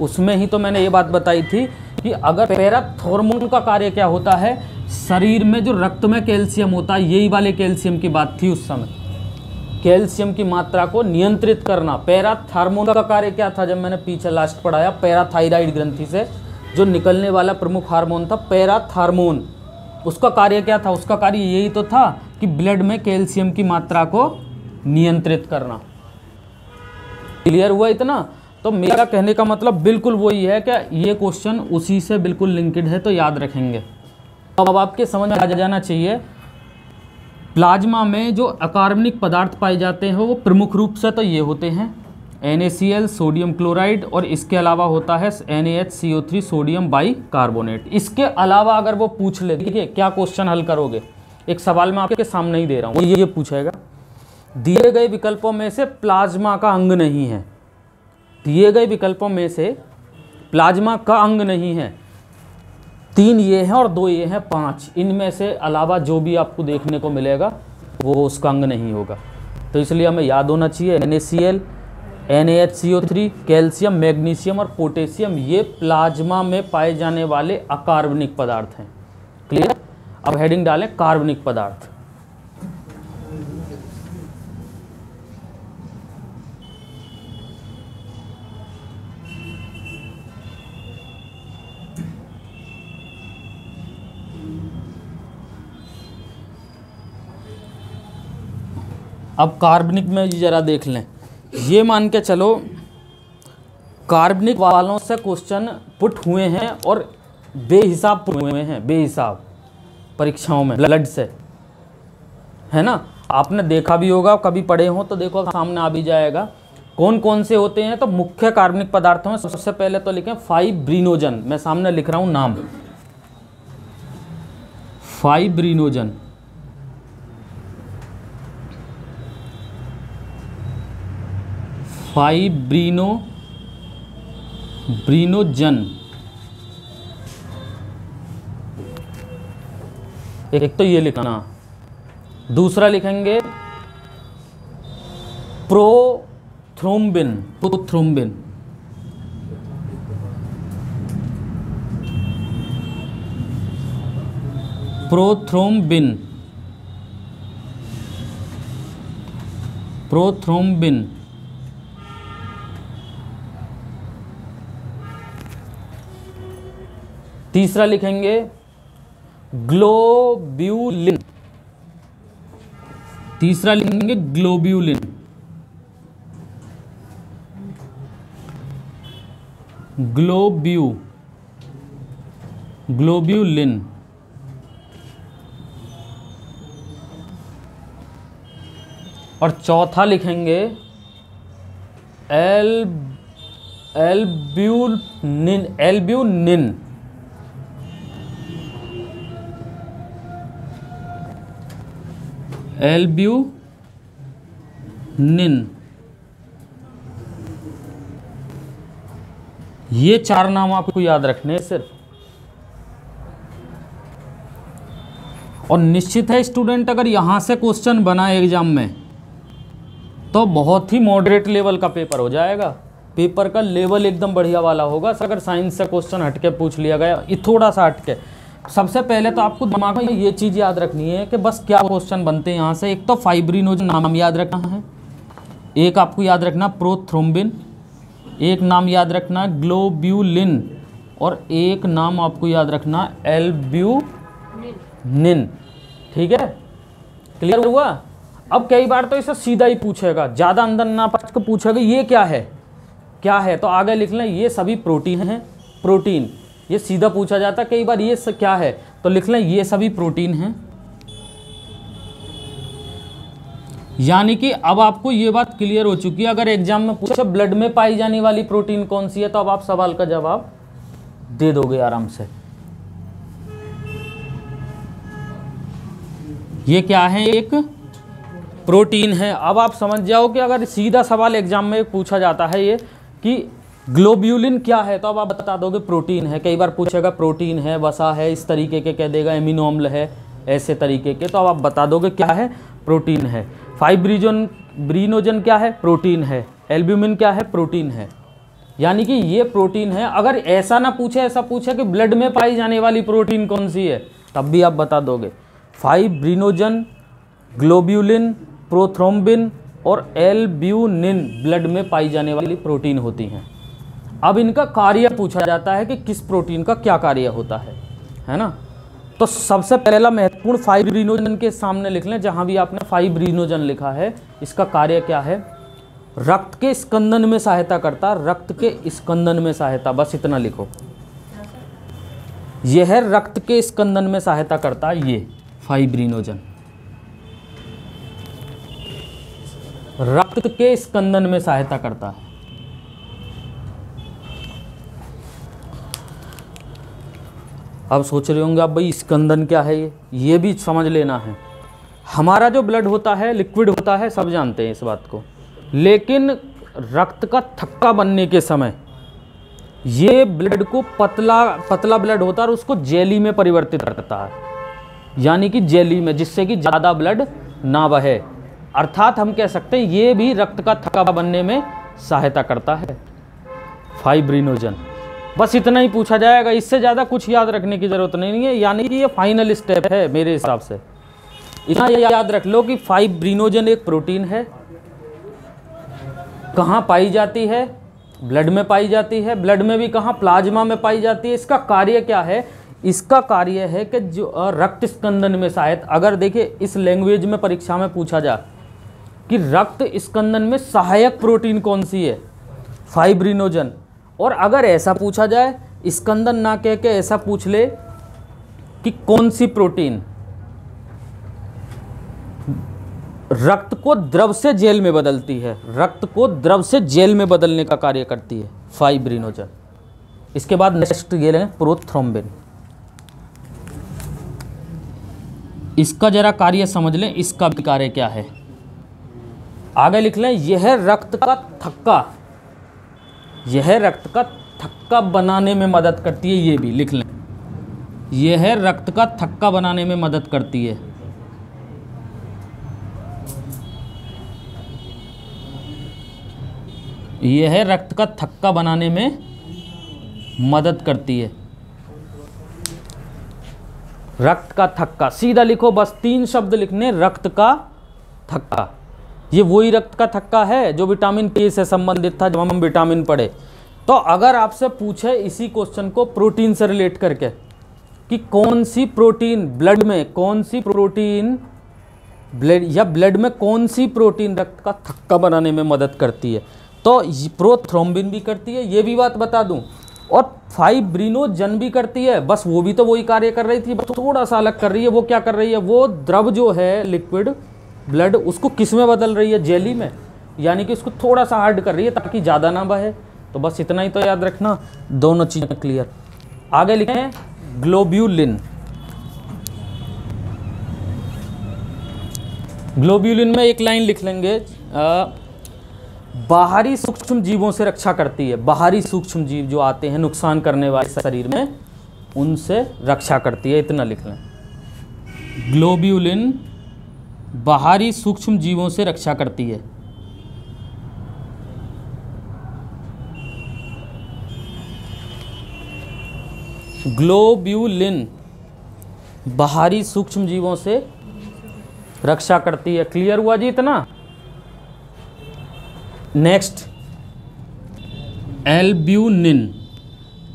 उसमें ही तो मैंने ये बात बताई थी कि अगर पैराथार्मोन का कार्य क्या होता है, शरीर में जो रक्त में कैल्शियम होता है, यही वाले कैल्शियम की बात थी उस समय, कैल्शियम की मात्रा को नियंत्रित करना। पैराथार्मोन का कार्य क्या था? जब मैंने पीछे लास्ट पढ़ाया, पैराथायराइड ग्रंथि से जो निकलने वाला प्रमुख हार्मोन था पैराथार्मोन, उसका कार्य क्या था? उसका कार्य यही तो था कि ब्लड में कैल्शियम की मात्रा को नियंत्रित करना। क्लियर हुआ इतना? तो मेरा कहने का मतलब बिल्कुल वही है कि ये क्वेश्चन उसी से बिल्कुल लिंक्ड है, तो याद रखेंगे। अब आपके समझ में आ जाना चाहिए, प्लाज्मा में जो अकार्बनिक पदार्थ पाए जाते हैं वो प्रमुख रूप से तो ये होते हैं NaCl, सोडियम क्लोराइड, और इसके अलावा होता है NaHCO3, सोडियम बाइकार्बोनेट। इसके अलावा अगर वो पूछ ले, देखिए क्या क्वेश्चन हल करोगे, एक सवाल मैं आपके सामने ही दे रहा हूँ, ये पूछेगा दिए गए विकल्पों में से प्लाज्मा का अंग नहीं है, दिए गए विकल्पों में से प्लाज्मा का अंग नहीं है, 3 ये हैं और 2 ये हैं, 5 इनमें से अलावा जो भी आपको देखने को मिलेगा वो उसका अंग नहीं होगा। तो इसलिए हमें याद होना चाहिए NaCl, NaHCO3, कैल्शियम, मैग्नीशियम और पोटेशियम, ये प्लाज्मा में पाए जाने वाले अकार्बनिक पदार्थ हैं। क्लियर? अब हेडिंग डालें कार्बनिक पदार्थ। अब कार्बनिक में जरा देख लें, ये मान के चलो कार्बनिक वालों से क्वेश्चन पुट हुए हैं और बेहिसाब पुट हुए हैं, बेहिसाब परीक्षाओं में ब्लड से, है ना? आपने देखा भी होगा, कभी पढ़े हो तो देखो सामने आ भी जाएगा कौन कौन से होते हैं। तो मुख्य कार्बनिक पदार्थों में सबसे पहले तो लिखें फाइब्रिनोजन, मैं सामने लिख रहा हूँ नाम, फाइब्रिनोजन, ब्रीनोजन, एक तो ये लिखना। दूसरा लिखेंगे प्रोथ्रोम्बिन, प्रोथ्रोम्बिन, प्रोथ्रोम्बिन, प्रोथ्रोम्बिन। तीसरा लिखेंगे ग्लोब्यूलिन, तीसरा लिखेंगे ग्लोब्यूलिन। ग्लोब्यूलिन। और चौथा लिखेंगे एल्ब्यूनिन। ये 4 नाम आपको याद रखने हैं सिर्फ। और निश्चित है स्टूडेंट, अगर यहां से क्वेश्चन बना एग्जाम में तो बहुत ही मॉडरेट लेवल का पेपर हो जाएगा। पेपर का लेवल एकदम बढ़िया वाला होगा। अगर साइंस से क्वेश्चन हटके पूछ लिया गया, ये थोड़ा सा हटके, सबसे पहले तो आपको दिमाग में ये चीज़ याद रखनी है कि बस क्या क्वेश्चन बनते हैं यहाँ से। एक तो फाइब्रिनोजन नाम याद रखना है, एक आपको याद रखना प्रोथ्रोम्बिन, एक नाम याद रखना ग्लोब्यूलिन, और एक नाम आपको याद रखना एल्ब्यूनिन। ठीक है, क्लियर हुआ? अब कई बार तो इसे सीधा ही पूछेगा, ज़्यादा अंदर ना पढ़ के पूछेगा ये क्या है, क्या है, तो आगे लिख लें ये सभी प्रोटीन हैं। प्रोटीन ये सीधा पूछा जाता है कई बार, ये क्या है तो लिख लें ये सभी प्रोटीन हैं। यानी कि अब आपको ये बात क्लियर हो चुकी है। अगर एग्जाम में पूछे ब्लड में पाई जाने वाली प्रोटीन कौन सी है, तो अब आप सवाल का जवाब दे दोगे आराम से। ये क्या है, एक प्रोटीन है। अब आप समझ जाओ कि अगर सीधा सवाल एग्जाम में पूछा जाता है ये कि ग्लोब्यूलिन क्या है, तो अब आप बता दोगे प्रोटीन है। कई बार पूछेगा प्रोटीन है, वसा है, इस तरीके के कह देगा, एमिनो अम्ल है, ऐसे तरीके के, तो अब आप बता दोगे क्या है, प्रोटीन है। ब्रीनोजन क्या है, प्रोटीन है। एल्ब्यूमिन क्या है, प्रोटीन है। यानी कि ये प्रोटीन है। अगर ऐसा ना पूछे, ऐसा पूछे कि ब्लड में पाई जाने वाली प्रोटीन कौन सी है, तब भी आप बता दोगे। फाइब्रिनोजन, ग्लोब्यूलिन, प्रोथ्रोम्बिन और एल्ब्यूनिन ब्लड में पाई जाने वाली प्रोटीन होती हैं। अब इनका कार्य पूछा जाता है कि किस प्रोटीन का क्या कार्य होता है ना। तो सबसे पहला महत्वपूर्ण फाइब्रिनोजन के सामने लिख लें, जहां भी आपने फाइब्रिनोजन लिखा है, इसका कार्य क्या है, रक्त के स्कंदन में सहायता करता, रक्त के स्कंदन में सहायता, बस इतना लिखो। यह है रक्त के स्कंदन में सहायता करता, ये फाइब्रिनोजन रक्त के स्कंदन में सहायता करता है। अब सोच रहे होंगे आप भाई स्कंदन क्या है, ये भी समझ लेना है। हमारा जो ब्लड होता है लिक्विड होता है, सब जानते हैं इस बात को, लेकिन रक्त का थक्का बनने के समय ये ब्लड को पतला ब्लड होता है और उसको जेली में परिवर्तित करता है, यानी कि जेली में, जिससे कि ज़्यादा ब्लड ना बहे। अर्थात हम कह सकते हैं ये भी रक्त का थक्का बनने में सहायता करता है, फाइब्रिनोजन। बस इतना ही पूछा जाएगा, इससे ज़्यादा कुछ याद रखने की ज़रूरत नहीं है। यानी कि ये फाइनल स्टेप है मेरे हिसाब से। इतना याद रख लो कि फाइब्रिनोजन एक प्रोटीन है। कहाँ पाई जाती है, ब्लड में पाई जाती है। ब्लड में भी कहाँ, प्लाज्मा में पाई जाती है। इसका कार्य क्या है, इसका कार्य है कि जो रक्त स्कंदन में सहायता, अगर देखिए इस लैंग्वेज में परीक्षा में पूछा जाए कि रक्त स्कंदन में सहायक प्रोटीन कौन सी है, फाइब्रिनोजन। और अगर ऐसा पूछा जाए, स्कंदन ना कह के ऐसा पूछ ले कि कौन सी प्रोटीन रक्त को द्रव से जेल में बदलती है, रक्त को द्रव से जेल में बदलने का कार्य करती है, फाइब्रिनोजन। इसके बाद नेक्स्ट ये है प्रोथ्रोम्बिन। इसका जरा कार्य समझ लें, इसका भी कार्य क्या है, आगे लिख लें। यह रक्त का थक्का, यह रक्त का थक्का बनाने में मदद करती है, ये भी लिख लें। यह रक्त का थक्का बनाने में मदद करती है। यह रक्त का थक्का बनाने में मदद करती है। रक्त का थक्का सीधा लिखो, बस 3 शब्द लिखने, रक्त का थक्का। ये वही रक्त का थक्का है जो विटामिन के से संबंधित था जब हम विटामिन पढ़े। तो अगर आपसे पूछे इसी क्वेश्चन को प्रोटीन से रिलेट करके कि कौन सी प्रोटीन ब्लड में, कौन सी प्रोटीन ब्लड में कौन सी प्रोटीन रक्त का थक्का बनाने में मदद करती है, तो प्रोथ्रोम्बिन भी करती है। ये भी बात बता दूं और फाइब्रिनोजन भी करती है, बस वो भी तो वही कार्य कर रही थी, बस थोड़ा सा अलग कर रही है। वो क्या कर रही है, वो द्रव जो है लिक्विड ब्लड उसको किस में बदल रही है, जेली में, यानी कि उसको थोड़ा सा हार्ड कर रही है ताकि ज़्यादा ना बहे। तो बस इतना ही तो याद रखना, दोनों चीज़ें क्लियर। आगे लिखें ग्लोब्यूलिन। ग्लोब्यूलिन में एक लाइन लिख लेंगे, बाहरी सूक्ष्म जीवों से रक्षा करती है। बाहरी सूक्ष्म जीव जो आते हैं नुकसान करने वाले शरीर में, उनसे रक्षा करती है, इतना लिख लें। ग्लोब्यूलिन बाहरी सूक्ष्म जीवों से रक्षा करती है। ग्लोब्यूलिन बाहरी सूक्ष्म जीवों से रक्षा करती है। क्लियर हुआ जी इतना? नेक्स्ट एल्ब्यूमिन,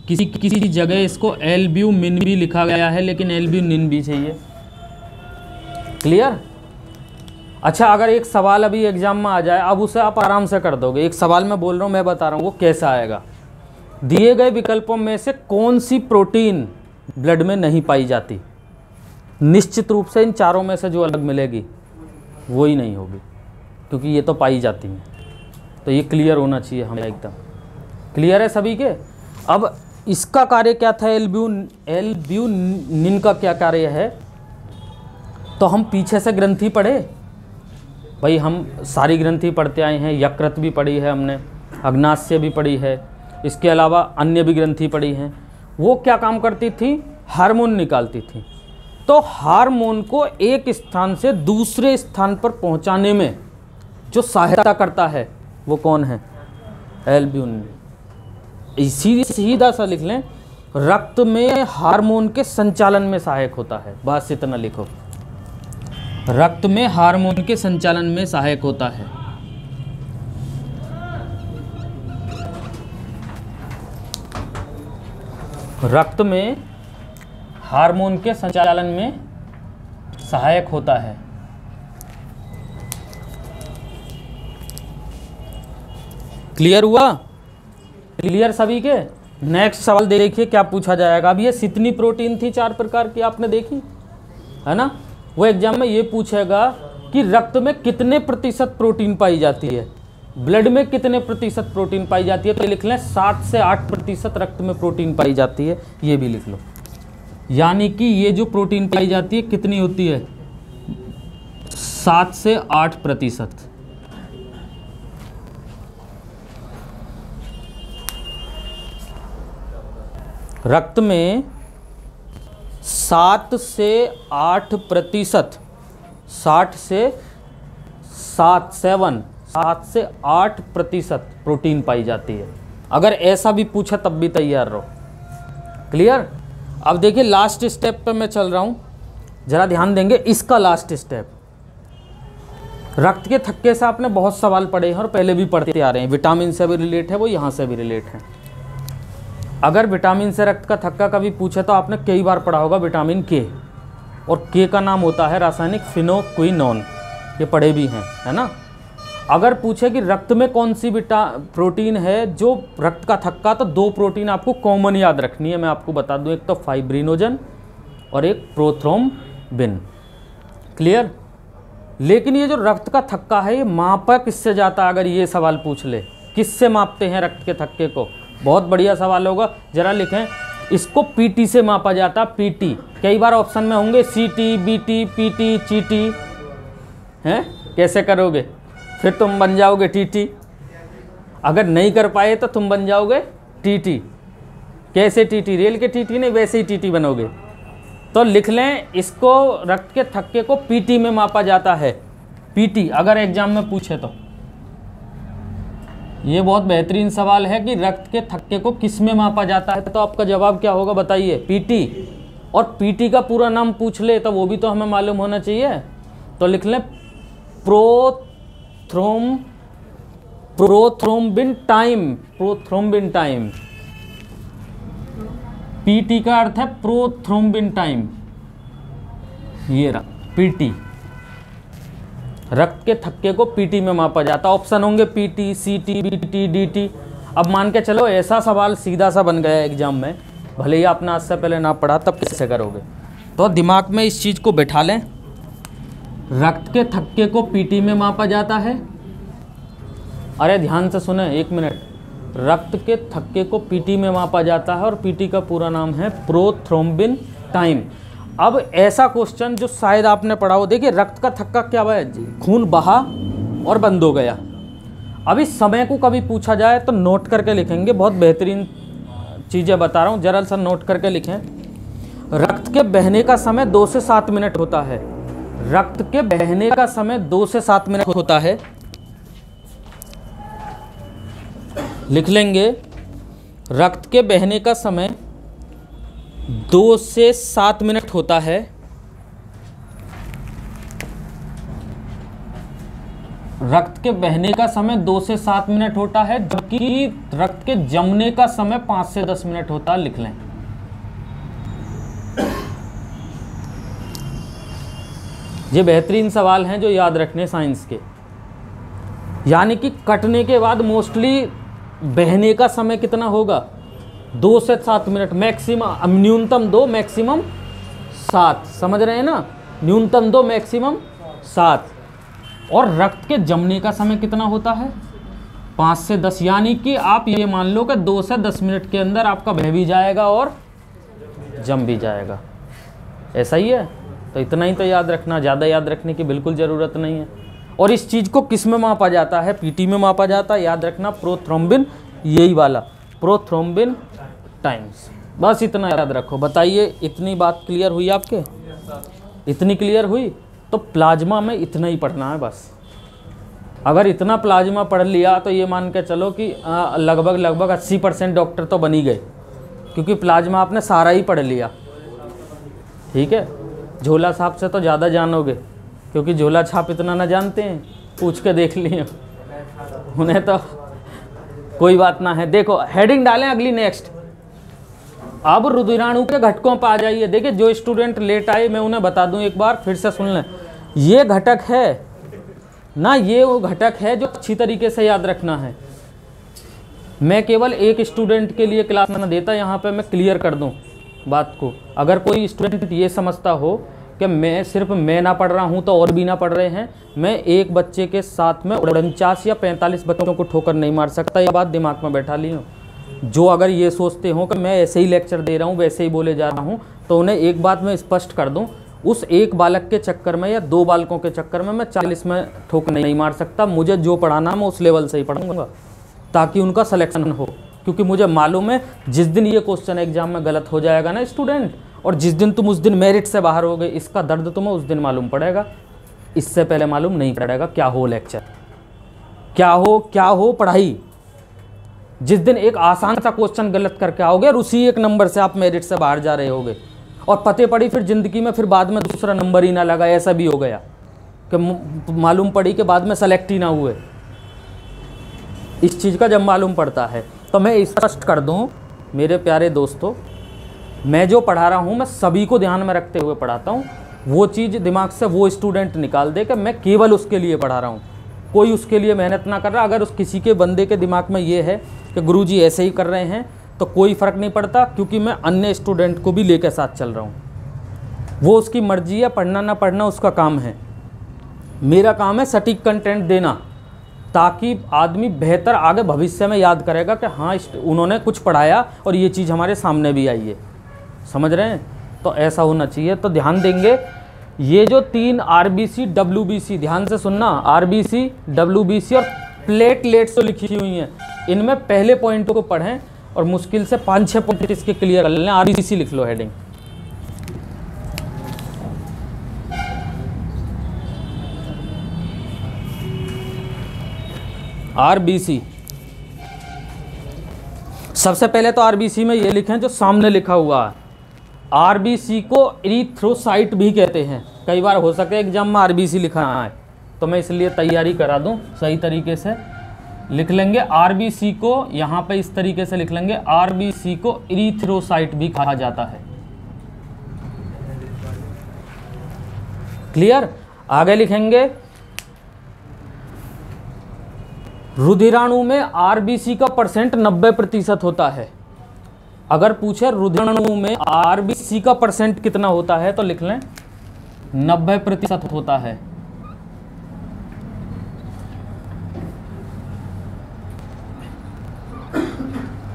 किसी जगह इसको एल्ब्यूमिन भी लिखा गया है, लेकिन एल्ब्यूमिन भी चाहिए। क्लियर? अच्छा, अगर एक सवाल अभी एग्जाम में आ जाए, अब उसे आप आराम से कर दोगे। एक सवाल मैं बोल रहा हूँ, मैं बता रहा हूँ वो कैसा आएगा। दिए गए विकल्पों में से कौन सी प्रोटीन ब्लड में नहीं पाई जाती? निश्चित रूप से इन चारों में से जो अलग मिलेगी वो ही नहीं होगी, क्योंकि ये तो पाई जाती हैं। तो ये क्लियर होना चाहिए हमें, एकदम क्लियर है सभी के। अब इसका कार्य क्या था, एल्ब्यूमिन का क्या कार्य है, तो हम पीछे से ग्रंथि पढ़े भाई, हम सारी ग्रंथि पढ़ते आए हैं। यकृत भी पढ़ी है हमने, अग्नाशय भी पढ़ी है, इसके अलावा अन्य भी ग्रंथि पढ़ी हैं। वो क्या काम करती थी, हार्मोन निकालती थी। तो हार्मोन को एक स्थान से दूसरे स्थान पर पहुंचाने में जो सहायता करता है वो कौन है, एल्ब्यूमिन। सीधा सा लिख लें, रक्त में हार्मोन के संचालन में सहायक होता है, बस इतना लिखो, रक्त में हार्मोन के संचालन में सहायक होता है। रक्त में हार्मोन के संचालन में सहायक होता है। क्लियर हुआ? क्लियर सभी के? नेक्स्ट सवाल देखिए क्या पूछा जाएगा। अब ये कितनी प्रोटीन थी 4 प्रकार की, आपने देखी है ना। वो एग्जाम में ये पूछेगा कि रक्त में कितने प्रतिशत प्रोटीन पाई जाती है, ब्लड में कितने प्रतिशत प्रोटीन पाई जाती है। तो लिख लें 7 से 8% रक्त में प्रोटीन पाई जाती है, ये भी लिख लो। यानी कि ये जो प्रोटीन पाई जाती है कितनी होती है, 7 से 8%। रक्त में 7 से 8%, 7 से 8% प्रोटीन पाई जाती है। अगर ऐसा भी पूछा तब भी तैयार रहो। क्लियर? अब देखिए लास्ट स्टेप पे मैं चल रहा हूँ, जरा ध्यान देंगे। इसका लास्ट स्टेप, रक्त के थक्के से आपने बहुत सवाल पढ़े हैं और पहले भी पढ़ते आ रहे हैं। विटामिन से भी रिलेट है, वो यहाँ से भी रिलेट है। अगर विटामिन से रक्त का थक्का कभी पूछे तो आपने कई बार पढ़ा होगा विटामिन के, और के का नाम होता है रासायनिक फिनोक्विनोन, ये पढ़े भी हैं, है ना। अगर पूछे कि रक्त में कौन सी प्रोटीन है जो रक्त का थक्का, तो 2 प्रोटीन आपको कॉमन याद रखनी है, मैं आपको बता दूं। एक तो फाइब्रिनोजन और एक प्रोथ्रोम्बिन। क्लियर? लेकिन ये जो रक्त का थक्का है, ये मापा किससे जाता है, अगर ये सवाल पूछ ले, किससे मापते हैं रक्त के थक्के को, बहुत बढ़िया सवाल होगा। जरा लिखें, इसको पीटी से मापा जाता, पीटी। कई बार ऑप्शन में होंगे सीटी, बीटी, पीटी, चीटी, हैं? कैसे करोगे? फिर तुम बन जाओगे टीटी। अगर नहीं कर पाए तो तुम बन जाओगे टीटी। कैसे टीटी? रेल के टीटी नहीं, वैसे ही टीटी बनोगे। तो लिख लें, इसको रक्त के थक्के को पीटी में मापा जाता है, पीटी, अगर एग्जाम में पूछे तो। ये बहुत बेहतरीन सवाल है कि रक्त के थक्के को किस में मापा जाता है, तो आपका जवाब क्या होगा बताइए? पीटी। और पीटी का पूरा नाम पूछ ले तो वो भी तो हमें मालूम होना चाहिए। तो लिख लें prothrombin time, prothrombin time. PT का अर्थ है प्रोथ्रोम्बिन टाइम, ये रहा पीटी। रक्त के थक्के को पीटी में मापा जाता। ऑप्शन होंगे पीटी, सीटी, बीटी, डीटी। अब मान के चलो ऐसा सवाल सीधा सा बन गया एग्जाम में, भले ही आपने आज से पहले ना पढ़ा, तब कैसे करोगे? तो दिमाग में इस चीज़ को बैठा लें। रक्त के थक्के को पीटी में मापा जाता है। अरे ध्यान से सुने, 1 मिनट। रक्त के थक्के को पीटी में मापा जाता है और पीटी का पूरा नाम है प्रोथ्रोम्बिन टाइम। अब ऐसा क्वेश्चन जो शायद आपने पढ़ा हो, देखिए रक्त का थक्का क्या है? खून बहा और बंद हो गया। अब इस समय को कभी पूछा जाए तो नोट करके लिखेंगे, बहुत बेहतरीन चीज़ें बता रहा हूँ, जरा सा नोट करके लिखें। रक्त के बहने का समय 2 से 7 मिनट होता है। रक्त के बहने का समय 2 से 7 मिनट होता है। लिख लेंगे, रक्त के बहने का समय 2 से 7 मिनट होता है। रक्त के बहने का समय 2 से 7 मिनट होता है, जबकि रक्त के जमने का समय 5 से 10 मिनट होता है। लिख लें। ये बेहतरीन सवाल हैं जो याद रखने साइंस के। यानी कि कटने के बाद मोस्टली बहने का समय कितना होगा? 2 से 7 मिनट, मैक्सिमम न्यूनतम 2, मैक्सिमम 7। समझ रहे हैं ना? न्यूनतम 2, मैक्सिमम 7। और रक्त के जमने का समय कितना होता है? 5 से 10। यानी कि आप ये मान लो कि 2 से 10 मिनट के अंदर आपका बह भी जाएगा और जम भी जाएगा। ऐसा ही है। तो इतना ही तो याद रखना, ज़्यादा याद रखने की बिल्कुल ज़रूरत नहीं है। और इस चीज़ को किस में मापा जाता है? पीटी में मापा जाता है। याद रखना, प्रोथ्रोम्बिन, यही वाला प्रोथ्रोम्बिन टाइम्स। बस इतना याद रखो। बताइए, इतनी बात क्लियर हुई आपके? इतनी क्लियर हुई? तो प्लाज्मा में इतना ही पढ़ना है बस। अगर इतना प्लाज्मा पढ़ लिया तो ये मान के चलो कि लगभग 80% डॉक्टर तो बन ही गए, क्योंकि प्लाज्मा आपने सारा ही पढ़ लिया। ठीक है, झोला छाप से तो ज़्यादा जानोगे, क्योंकि झोला छाप इतना ना जानते हैं, पूछ के देख लिए उन्हें तो कोई बात ना है। देखो हेडिंग डालें अगली, नेक्स्ट। अब रुधिराणु के घटकों पर आ जाइए। देखिए जो स्टूडेंट लेट आए, मैं उन्हें बता दूं, एक बार फिर से सुन लें। ये घटक है ना, ये वो घटक है जो अच्छी तरीके से याद रखना है। मैं केवल एक स्टूडेंट के लिए क्लास ना देता, यहाँ पे मैं क्लियर कर दूं बात को। अगर कोई स्टूडेंट ये समझता हो कि मैं सिर्फ मैं ना पढ़ रहा हूँ तो और भी ना पढ़ रहे हैं, मैं एक बच्चे के साथ में 49 या 45 बच्चों को ठोकर नहीं मार सकता। यह बात दिमाग में बैठा ली हो। जो अगर ये सोचते हो कि मैं ऐसे ही लेक्चर दे रहा हूँ, वैसे ही बोले जा रहा हूँ, तो उन्हें एक बात मैं स्पष्ट कर दूँ, उस एक बालक के चक्कर में या 2 बालकों के चक्कर में मैं 40 में ठोकर नहीं मार सकता। मुझे जो पढ़ाना मैं उस लेवल से ही पढ़ाऊँगा, ताकि उनका सिलेक्शन हो। क्योंकि मुझे मालूम है जिस दिन ये क्वेश्चन एग्जाम में गलत हो जाएगा ना स्टूडेंट, और जिस दिन तुम उस दिन मेरिट से बाहर हो गए, इसका दर्द तुम्हें उस दिन मालूम पड़ेगा। इससे पहले मालूम नहीं पड़ेगा क्या हो लेक्चर, क्या हो पढ़ाई। जिस दिन एक आसान सा क्वेश्चन गलत करके आओगे और उसी एक नंबर से आप मेरिट से बाहर जा रहे होगे, और पते पड़ी फिर जिंदगी में फिर बाद में दूसरा नंबर ही ना लगा, ऐसा भी हो गया कि मालूम पड़ी कि बाद में सेलेक्ट ही ना हुए। इस चीज़ का जब मालूम पड़ता है, तो मैं स्पष्ट कर दूं मेरे प्यारे दोस्तों, मैं जो पढ़ा रहा हूं मैं सभी को ध्यान में रखते हुए पढ़ाता हूं। वो चीज़ दिमाग से वो स्टूडेंट निकाल दे कि मैं केवल उसके लिए पढ़ा रहा हूं, कोई उसके लिए मेहनत ना कर रहा। अगर उस किसी के बंदे के दिमाग में ये है कि गुरुजी ऐसे ही कर रहे हैं, तो कोई फ़र्क नहीं पड़ता, क्योंकि मैं अन्य स्टूडेंट को भी लेकर साथ चल रहा हूँ। वो उसकी मर्जी है, पढ़ना ना पढ़ना उसका काम है। मेरा काम है सटीक कंटेंट देना, ताकि आदमी बेहतर आगे भविष्य में याद करेगा कि हाँ उन्होंने कुछ पढ़ाया और ये चीज़ हमारे सामने भी आई है। समझ रहे हैं? तो ऐसा होना चाहिए। तो ध्यान देंगे, ये जो 3 RBC WBC, ध्यान से सुनना, RBC WBC और प्लेटलेट्स तो लिखी हुई हैं, इनमें पहले पॉइंट को पढ़ें और मुश्किल से 5-6 पॉइंट इसके क्लियर कर लें। RBC लिख लो हेडिंग। RBC सबसे पहले तो RBC में ये लिखें जो सामने लिखा हुआ है। RBC को एरिथ्रोसाइट भी कहते हैं। कई बार हो सके एग्जाम में RBC लिखा है, तो मैं इसलिए तैयारी करा दूं, सही तरीके से लिख लेंगे। RBC को यहाँ पे इस तरीके से लिख लेंगे, RBC को एरिथ्रोसाइट भी कहा जाता है। क्लियर? आगे लिखेंगे रुधिराणु में आरबीसी का परसेंट 90% होता है। अगर पूछे रुधिराणु में आरबीसी का परसेंट कितना होता है तो लिख लें 90% होता है।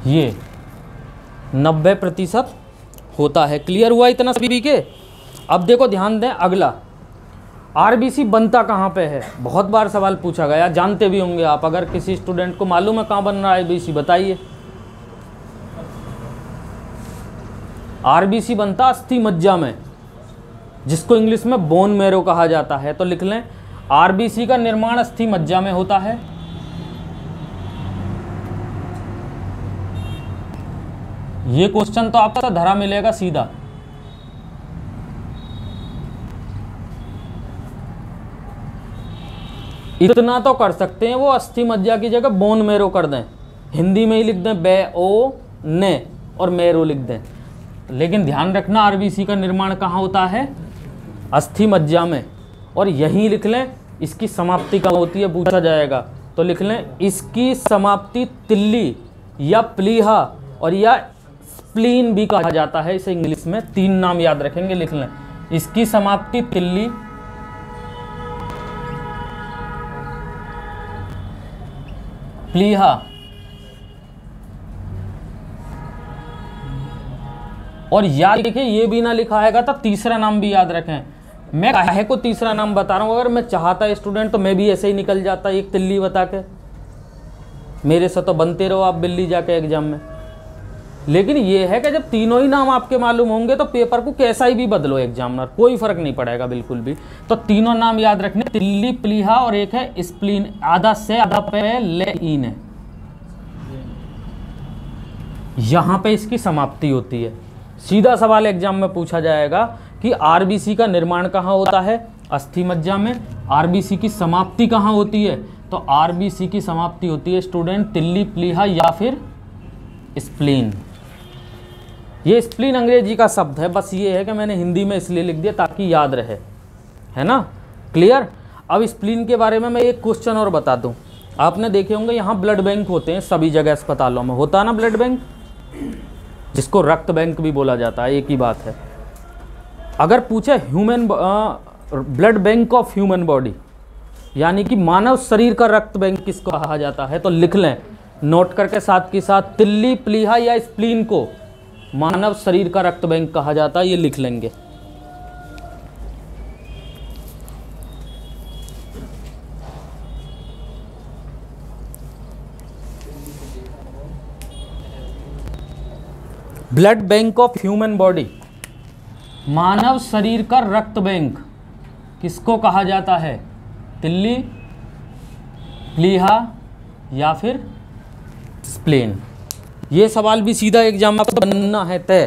ये 90% होता है। क्लियर हुआ इतना सभी के? अब देखो ध्यान दें, अगला आरबीसी बनता कहाँ पे है, बहुत बार सवाल पूछा गया, जानते भी होंगे आप। अगर किसी स्टूडेंट को मालूम है कहाँ बन रहा है आरबीसी, बताइए। आरबीसी बनता अस्थि मज्जा में, जिसको इंग्लिश में बोन मैरो कहा जाता है। तो लिख लें आरबीसी का निर्माण अस्थि मज्जा में होता है। ये क्वेश्चन तो आपका धरा मिलेगा सीधा। इतना तो कर सकते हैं, वो अस्थि मज्जा की जगह बोन मैरो कर दें, हिंदी में ही लिख दें बे ओ ने और मैरो लिख दें। लेकिन ध्यान रखना आरबीसी का निर्माण कहाँ होता है, अस्थि मज्जा में। और यहीं लिख लें इसकी समाप्ति कहाँ होती है, पूछा जाएगा। तो लिख लें इसकी समाप्ति तिल्ली या प्लीहा और या स्प्लीन भी कहा जाता है इसे इंग्लिश में। 3 नाम याद रखेंगे, लिख लें इसकी समाप्ति तिल्ली, प्लीहा और याद देखिए ये भी ना लिखा आएगा तो तीसरा नाम भी याद रखें। मैं काहे को तीसरा नाम बता रहा हूं, अगर मैं चाहता स्टूडेंट तो मैं भी ऐसे ही निकल जाता एक तिल्ली बता के, मेरे से तो बनते रहो आप बिल्ली जाके एग्जाम में। लेकिन ये है कि जब तीनों ही नाम आपके मालूम होंगे तो पेपर को कैसा ही भी बदलो एग्जामिनर, कोई फर्क नहीं पड़ेगा बिल्कुल भी। तो तीनों नाम याद रखने, तिल्ली, प्लीहा और एक है स्प्लीन। आधा से आधा पे ले इन है, यहां पे इसकी समाप्ति होती है। सीधा सवाल एग्जाम में पूछा जाएगा कि आरबीसी का निर्माण कहाँ होता है, अस्थि मज्जा में। आरबीसी की समाप्ति कहाँ होती है, तो आरबीसी की समाप्ति होती है स्टूडेंट तिल्ली, प्लीहा या फिर स्प्लीन। ये स्प्लीन अंग्रेजी का शब्द है, बस ये है कि मैंने हिंदी में इसलिए लिख दिया ताकि याद रहे, है ना। क्लियर। अब स्प्लीन के बारे में मैं एक क्वेश्चन और बता दूं। आपने देखे होंगे यहाँ ब्लड बैंक होते हैं सभी जगह, अस्पतालों में होता है ना ब्लड बैंक, जिसको रक्त बैंक भी बोला जाता है, एक ही बात है। अगर पूछे human blood bank of human body, यानी कि मानव शरीर का रक्त बैंक किसको कहा जाता है, तो लिख लें नोट करके साथ के साथ तिल्ली, प्लीहा या स्प्लीन को मानव शरीर का रक्त बैंक कहा जाता है, ये लिख लेंगे। Blood bank of human body, मानव शरीर का रक्त बैंक किसको कहा जाता है, तिल्ली, प्लीहा या फिर स्प्लीन। ये सवाल भी सीधा एग्जाम में बनना है तय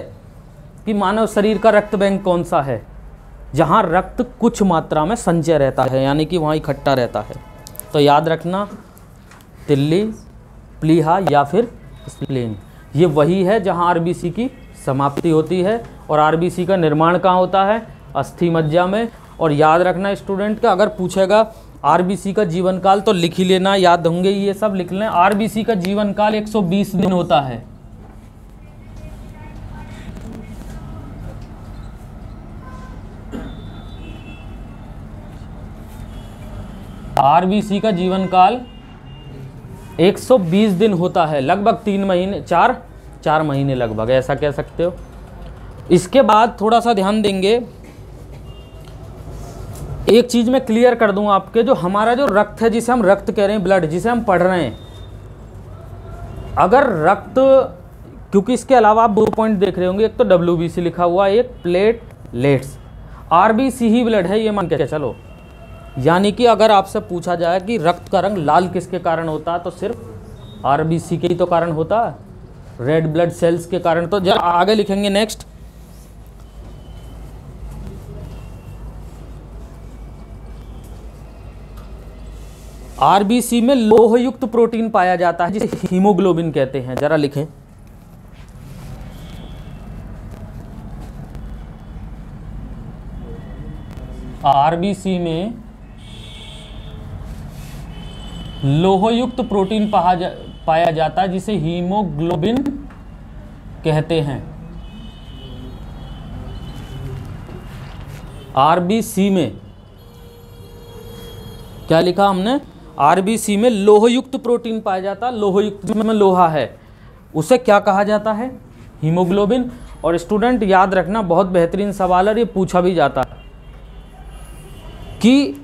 कि मानव शरीर का रक्त बैंक कौन सा है, जहां रक्त कुछ मात्रा में संचय रहता है, यानी कि वहां इकट्ठा रहता है। तो याद रखना तिल्ली, प्लीहा या फिर स्प्लीन, ये वही है जहां आरबीसी की समाप्ति होती है। और आरबीसी का निर्माण कहाँ होता है, अस्थि मज्जा में। और याद रखना स्टूडेंट का, अगर पूछेगा आरबीसी का जीवन काल तो लिख ही लेना, याद होंगे ये सब, लिख लें आरबीसी का जीवन काल 120 दिन होता है। आरबीसी का जीवन काल 120 दिन होता है, लगभग 3 महीने, 4 महीने लगभग, ऐसा कह सकते हो। इसके बाद थोड़ा सा ध्यान देंगे, एक चीज मैं क्लियर कर दूं आपके, जो हमारा जो रक्त है, जिसे हम रक्त कह रहे हैं, ब्लड जिसे हम पढ़ रहे हैं, अगर रक्त, क्योंकि इसके अलावा आप 2 पॉइंट देख रहे होंगे, एक तो WBC लिखा हुआ, एक प्लेटलेट्स, आरबीसी ही ब्लड है ये मान के चलो। यानी कि अगर आपसे पूछा जाए कि रक्त का रंग लाल किसके कारण होता है, तो सिर्फ आरबीसी के ही तो कारण होता है, रेड ब्लड सेल्स के कारण। तो जरा आगे लिखेंगे नेक्स्ट, आरबीसी में लोहयुक्त प्रोटीन पाया जाता है जिसे हीमोग्लोबिन कहते हैं, जरा लिखें। आरबीसी में लोहयुक्त प्रोटीन पाया जाता है जिसे हीमोग्लोबिन कहते हैं। आरबीसी में क्या लिखा हमने, आरबीसी में लोहयुक्त प्रोटीन पाया जाता है, लोहयुक्त में लोहा है, उसे क्या कहा जाता है, हीमोग्लोबिन। और स्टूडेंट याद रखना, बहुत बेहतरीन सवाल है, ये पूछा भी जाता है कि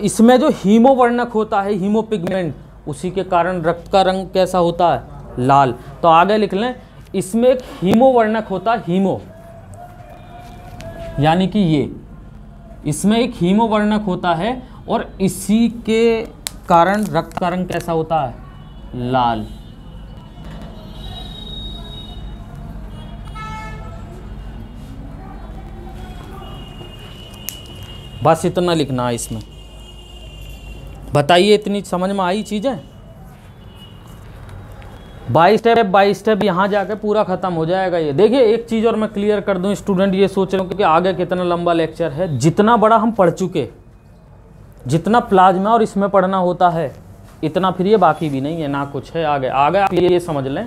इसमें जो हीमोवर्णक होता है, हीमोपिगमेंट, उसी के कारण रक्त का रंग कैसा होता है, लाल। तो आगे लिख लें, इसमें एक हीमोवर्णक होता है, हीमो यानी कि ये, इसमें एक हीमोवर्णक होता है और इसी के कारण रक्त का रंग कैसा होता है, लाल। बस इतना लिखना है इसमें। बताइए, इतनी समझ में आई चीजें? बाई स्टेप यहाँ जाके पूरा खत्म हो जाएगा ये। देखिए एक चीज़ और मैं क्लियर कर दूं, स्टूडेंट ये सोच रहे हो कि आगे कितना लंबा लेक्चर है, जितना बड़ा हम पढ़ चुके, जितना प्लाज्मा और इसमें पढ़ना होता है इतना फिर ये बाकी भी नहीं है, ना कुछ है आगे। आप ये समझ लें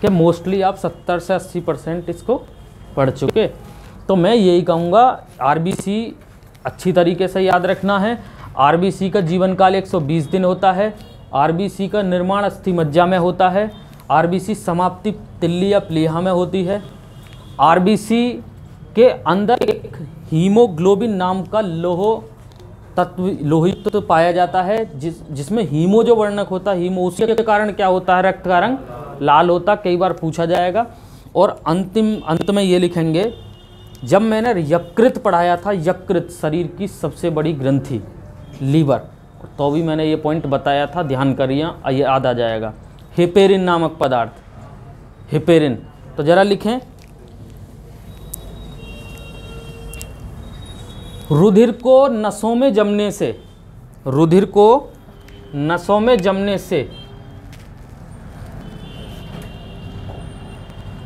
कि मोस्टली आप 70 से 80% इसको पढ़ चुके। तो मैं यही कहूँगा, आरबीसी अच्छी तरीके से याद रखना है। आरबीसी का जीवन काल 120 दिन होता है। आरबीसी का निर्माण अस्थि मज्जा में होता है। आरबीसी समाप्ति तिल्ली या प्लीहा में होती है। आरबीसी के अंदर एक हीमोग्लोबिन नाम का लोहित तत्व पाया जाता है, जिसमें हीमो जो वर्णक होता है, हीमो, उसी के कारण क्या होता है, रक्त का रंग लाल होता, कई बार पूछा जाएगा। और अंत में ये लिखेंगे, जब मैंने यकृत पढ़ाया था, यकृत शरीर की सबसे बड़ी ग्रंथि, लीवर, तो भी मैंने ये पॉइंट बताया था, ध्यान करिए, ये याद आ जाएगा। हेपेरिन नामक पदार्थ, हेपेरिन, तो जरा लिखें, रुधिर को नसों में जमने से, रुधिर को नसों में जमने से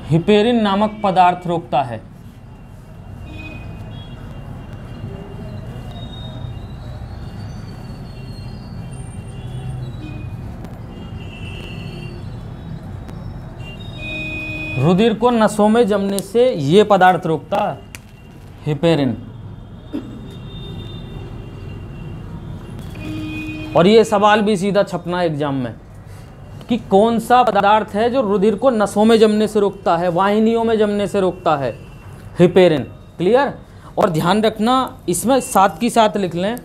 हेपेरिन नामक पदार्थ रोकता है। रुधिर को नसों में जमने से ये पदार्थ रोकता है, हेपेरिन। और ये सवाल भी सीधा छपना एग्जाम में कि कौन सा पदार्थ है जो रुधिर को नसों में जमने से रोकता है, वाहिनियों में जमने से रोकता है, हेपेरिन। क्लियर? और ध्यान रखना, इसमें साथ की साथ लिख लें,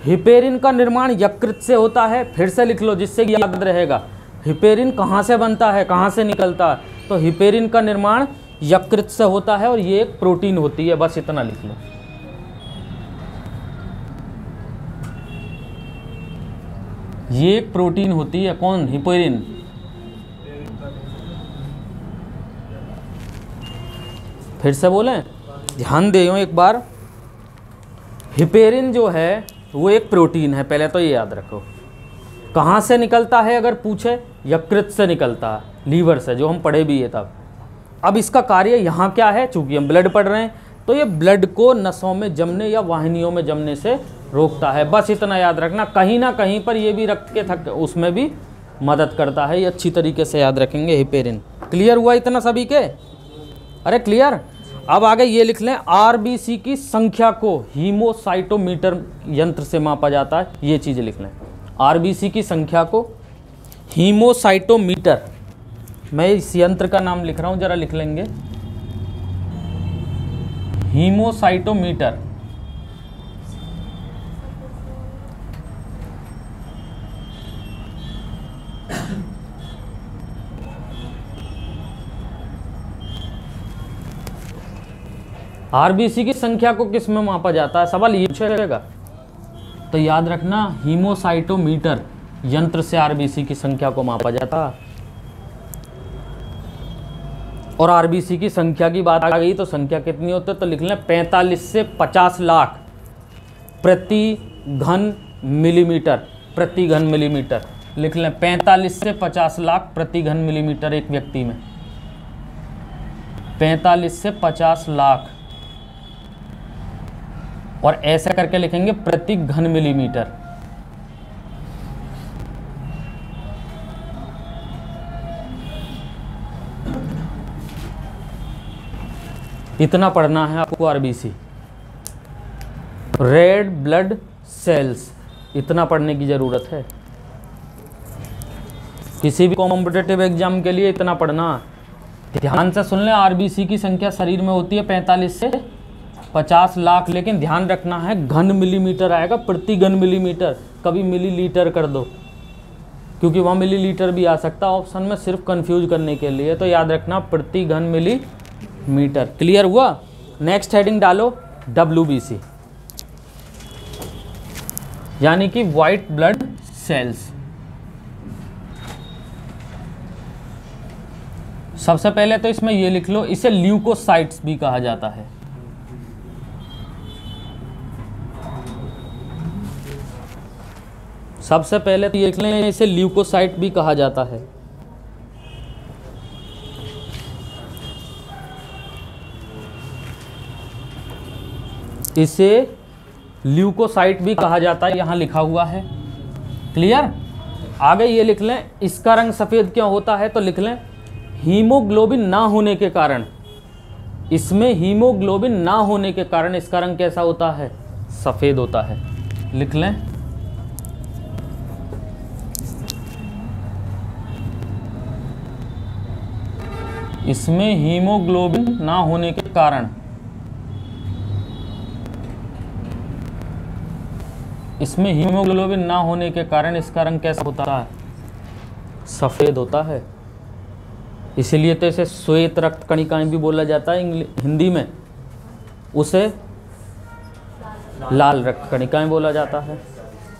हेपेरिन का निर्माण यकृत से होता है। फिर से लिख लो जिससे कि याद रहेगा, हेपेरिन कहाँ से बनता है, कहाँ से निकलता है, तो हेपेरिन का निर्माण यकृत से होता है और ये एक प्रोटीन होती है। बस इतना लिख लो। ये एक प्रोटीन होती है, कौन, हेपेरिन। फिर से बोलें, ध्यान दें एक बार, हेपेरिन जो है वो एक प्रोटीन है, पहले तो ये याद रखो। कहाँ से निकलता है अगर पूछे, यकृत से निकलता है, लीवर से, जो हम पढ़े भी है तब। अब इसका कार्य यहाँ क्या है, चूंकि हम ब्लड पढ़ रहे हैं, तो ये ब्लड को नसों में जमने या वाहिनियों में जमने से रोकता है। बस इतना याद रखना, कहीं ना कहीं पर ये भी रक्त के उसमें भी मदद करता है, ये अच्छी तरीके से याद रखेंगे, हेपेरिन। क्लियर हुआ इतना सभी के? अरे क्लियर। अब आगे ये लिख लें, आरबीसी की संख्या को हीमोसाइटोमीटर यंत्र से मापा जाता है, ये चीज़ लिख लें। आरबीसी की संख्या को हीमोसाइटोमीटर, मैं इस यंत्र का नाम लिख रहा हूं, जरा लिख लेंगे, हीमोसाइटोमीटर। आरबीसी की संख्या को किस में मापा जाता है, सवाल ये पूछेगा। तो याद रखना, हीमोसाइटोमीटर यंत्र से आरबीसी की संख्या को मापा जाता है। और आरबीसी की संख्या की बात आ गई तो संख्या कितनी होती है, तो लिख लें 45 से 50 लाख प्रति घन मिलीमीटर, प्रति घन मिलीमीटर लिख लें। 45 से 50 लाख प्रति घन मिलीमीटर एक व्यक्ति में, 45 से 50 लाख, और ऐसा करके लिखेंगे प्रति घन मिलीमीटर। इतना पढ़ना है आपको आरबीसी। रेड ब्लड सेल्स, इतना पढ़ने की ज़रूरत है। किसी भी कॉम्पिटिटिव एग्जाम के लिए इतना पढ़ना। ध्यान से सुन लें, आरबीसी की संख्या शरीर में होती है 45 से 50 लाख, लेकिन ध्यान रखना है घन मिलीमीटर आएगा, प्रति घन मिलीमीटर, कभी मिलीलीटर कर दो क्योंकि वहाँ मिलीलीटर भी आ सकता है ऑप्शन में, सिर्फ कंफ्यूज करने के लिए। तो याद रखना प्रति घन मिलीमीटर। क्लियर हुआ? नेक्स्ट हेडिंग डालो WBC, यानी कि वाइट ब्लड सेल्स। सबसे पहले तो इसमें ये लिख लो, इसे ल्यूकोसाइट्स भी कहा जाता है। सबसे पहले तो ये लिख लें, इसे ल्यूकोसाइट भी कहा जाता है। इसे ल्यूकोसाइट भी कहा जाता है, यहां लिखा हुआ है। क्लियर? आगे ये लिख लें, इसका रंग सफ़ेद क्यों होता है? तो लिख लें हीमोग्लोबिन ना होने के कारण, इसमें हीमोग्लोबिन ना होने के कारण इसका रंग कैसा होता है? सफ़ेद होता है। लिख लें इसमें हीमोग्लोबिन ना होने के कारण, इसमें हीमोग्लोबिन ना होने के कारण इसका रंग कैसा होता है? सफ़ेद होता है। इसीलिए तो इसे श्वेत रक्त कणिकाएं भी बोला जाता है हिंदी में, उसे लाल रक्त कणिकाएं बोला जाता है।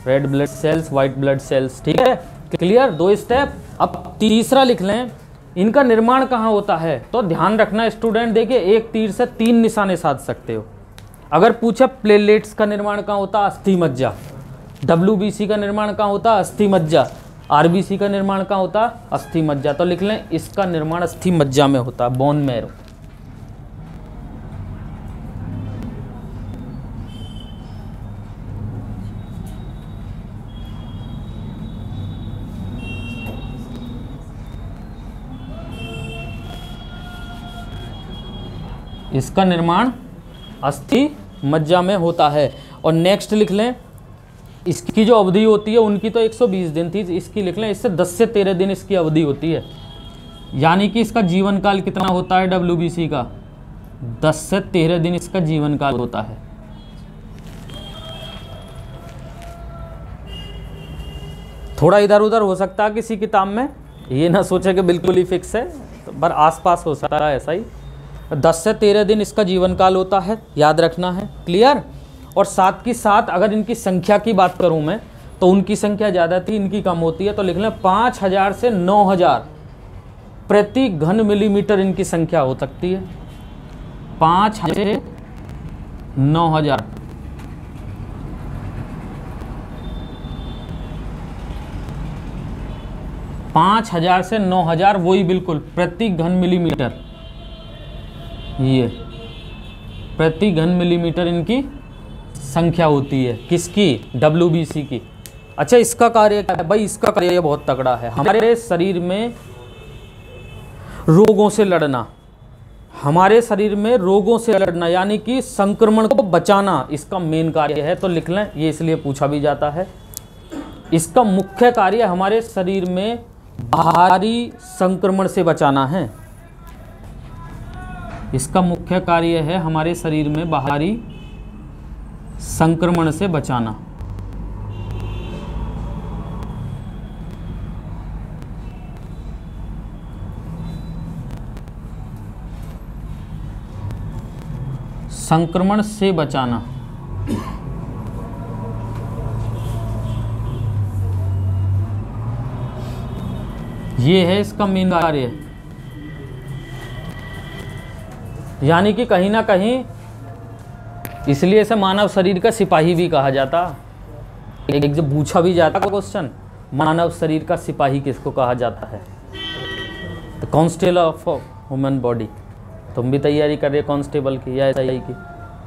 Red blood cells, white blood cells. ठीक है, क्लियर? 2 स्टेप। अब तीसरा लिख लें, इनका निर्माण कहाँ होता है? तो ध्यान रखना स्टूडेंट, देखिए एक तीर से 3 निशाने साध सकते हो। अगर पूछे प्लेटलेट्स का निर्माण कहाँ होता? अस्थि मज्जा। WBC का निर्माण कहाँ होता? अस्थि मज्जा। RBC का निर्माण कहाँ होता? अस्थि मज्जा। तो लिख लें इसका निर्माण अस्थि मज्जा में होता है, बोन मैरो। इसका निर्माण अस्थि मज्जा में होता है। और नेक्स्ट लिख लें, इसकी जो अवधि होती है उनकी तो 120 दिन थी, इसकी लिख लें इससे 10 से 13 दिन इसकी अवधि होती है। यानी कि इसका जीवन काल कितना होता है WBC का? 10 से 13 दिन इसका जीवन काल होता है। थोड़ा इधर उधर हो सकता है किसी किताब में, ये ना सोचे कि बिल्कुल ही फिक्स है, तो पर आसपास हो सकता है ऐसा ही। 10 से 13 दिन इसका जीवन काल होता है, याद रखना है। क्लियर? और साथ की साथ अगर इनकी संख्या की बात करूं मैं, तो उनकी संख्या ज़्यादा थी, इनकी कम होती है। तो लिख लें 5000 से 9000 प्रति घन मिलीमीटर इनकी संख्या हो सकती है। 5000 से 9000। पाँच हजार से 9000 वही बिल्कुल प्रति घन मिलीमीटर, ये प्रति घन मिलीमीटर इनकी संख्या होती है। किसकी? WBC की। अच्छा, इसका कार्य क्या है भाई? इसका कार्य बहुत तगड़ा है, हमारे शरीर में रोगों से लड़ना, हमारे शरीर में रोगों से लड़ना यानी कि संक्रमण को बचाना इसका मेन कार्य है। तो लिख लें, ये इसलिए पूछा भी जाता है। इसका मुख्य कार्य हमारे शरीर में बाहरी संक्रमण से बचाना है। इसका मुख्य कार्य है हमारे शरीर में बाहरी संक्रमण से बचाना। संक्रमण से बचाना। ये है इसका मेन कार्य। यानी कि कहीं ना कहीं इसलिए इसे मानव शरीर का सिपाही भी कहा जाता। एक जब पूछा भी जाता क्वेश्चन, मानव शरीर का सिपाही किसको कहा जाता है? The constable of human body. तुम भी तैयारी कर रहे कांस्टेबल की या SI की,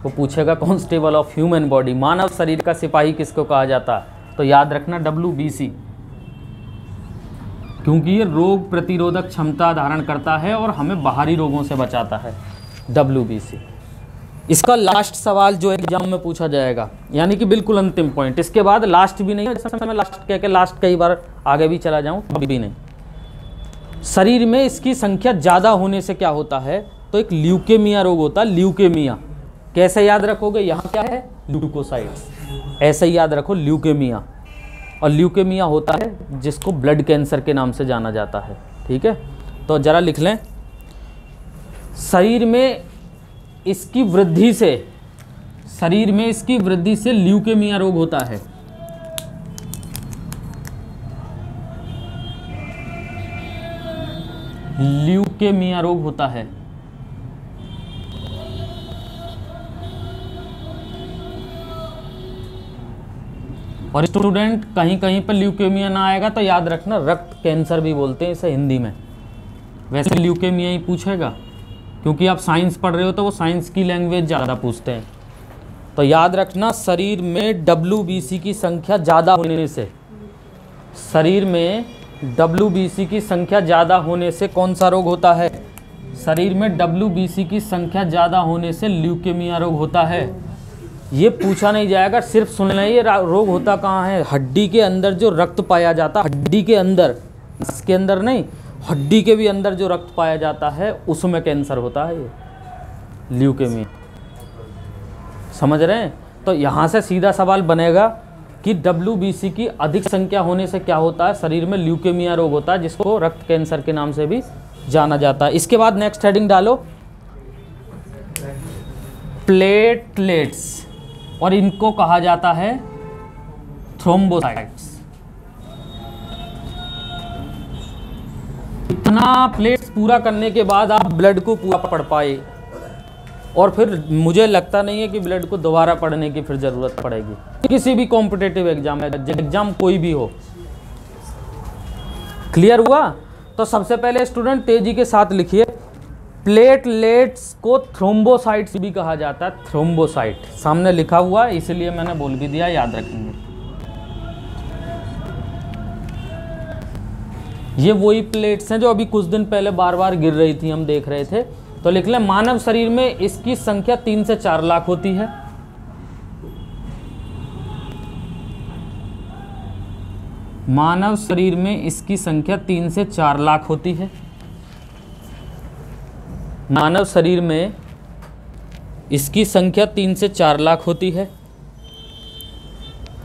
वो पूछेगा कांस्टेबल ऑफ ह्यूमन बॉडी, मानव शरीर का सिपाही किसको कहा जाता है? तो याद रखना WBC, क्योंकि ये रोग प्रतिरोधक क्षमता धारण करता है और हमें बाहरी रोगों से बचाता है। WBC। इसका लास्ट सवाल जो एग्जाम में पूछा जाएगा, यानी कि बिल्कुल अंतिम पॉइंट, इसके बाद लास्ट भी नहीं है, जैसे मैं लास्ट कह के लास्ट कई बार आगे भी चला जाऊं अभी भी नहीं। शरीर में इसकी संख्या ज़्यादा होने से क्या होता है, तो एक ल्यूकेमिया रोग होता है। ल्यूकेमिया कैसे याद रखोगे, यहाँ क्या है, ल्यूकोसाइट्स, ऐसे ही याद रखो ल्यूकेमिया। और ल्यूकेमिया होता है जिसको ब्लड कैंसर के नाम से जाना जाता है, ठीक है। तो ज़रा लिख लें, शरीर में इसकी वृद्धि से, शरीर में इसकी वृद्धि से ल्यूकेमिया रोग होता है। ल्यूकेमिया रोग होता है। और स्टूडेंट कहीं कहीं पर ल्यूकेमिया ना आएगा तो याद रखना रक्त कैंसर भी बोलते हैं इसे हिंदी में, वैसे ल्यूकेमिया ही पूछेगा, क्योंकि आप साइंस पढ़ रहे हो तो वो साइंस की लैंग्वेज ज़्यादा पूछते हैं। तो याद रखना शरीर में WBC की संख्या ज़्यादा होने से, शरीर में WBC की संख्या ज़्यादा होने से कौन सा रोग होता है, शरीर में WBC की संख्या ज़्यादा होने से ल्यूकेमिया रोग होता है। ये पूछा नहीं जाएगा, सिर्फ सुन लें ये रोग होता कहाँ है, हड्डी के अंदर जो रक्त पाया जाता है, हड्डी के अंदर, इसके अंदर नहीं, हड्डी के भी अंदर जो रक्त पाया जाता है उसमें कैंसर होता है ये ल्यूकेमिया। समझ रहे हैं। तो यहाँ से सीधा सवाल बनेगा कि WBC की अधिक संख्या होने से क्या होता है, शरीर में ल्यूकेमिया रोग होता है, जिसको रक्त कैंसर के नाम से भी जाना जाता है। इसके बाद नेक्स्ट हेडिंग डालो, प्लेटलेट्स, और इनको कहा जाता है थ्रोम्बोसाइट्स। इतना प्लेट्स पूरा करने के बाद आप ब्लड को पूरा पढ़ पाए, और फिर मुझे लगता नहीं है कि ब्लड को दोबारा पढ़ने की फिर ज़रूरत पड़ेगी किसी भी कॉम्पिटिटिव एग्जाम में, एग्जाम कोई भी हो। क्लियर हुआ। तो सबसे पहले स्टूडेंट तेजी के साथ लिखिए, प्लेटलेट्स को थ्रोम्बोसाइट्स भी कहा जाता है। थ्रोम्बोसाइट सामने लिखा हुआ है इसलिए मैंने बोल भी दिया, याद रखेंगे। ये वही प्लेट्स हैं जो अभी कुछ दिन पहले बार बार गिर रही थी, हम देख रहे थे। तो लिख लें, मानव शरीर में इसकी संख्या 3 से 4 लाख होती है। मानव शरीर में इसकी संख्या 3 से 4 लाख होती है। मानव शरीर में इसकी संख्या 3 से 4 लाख होती है।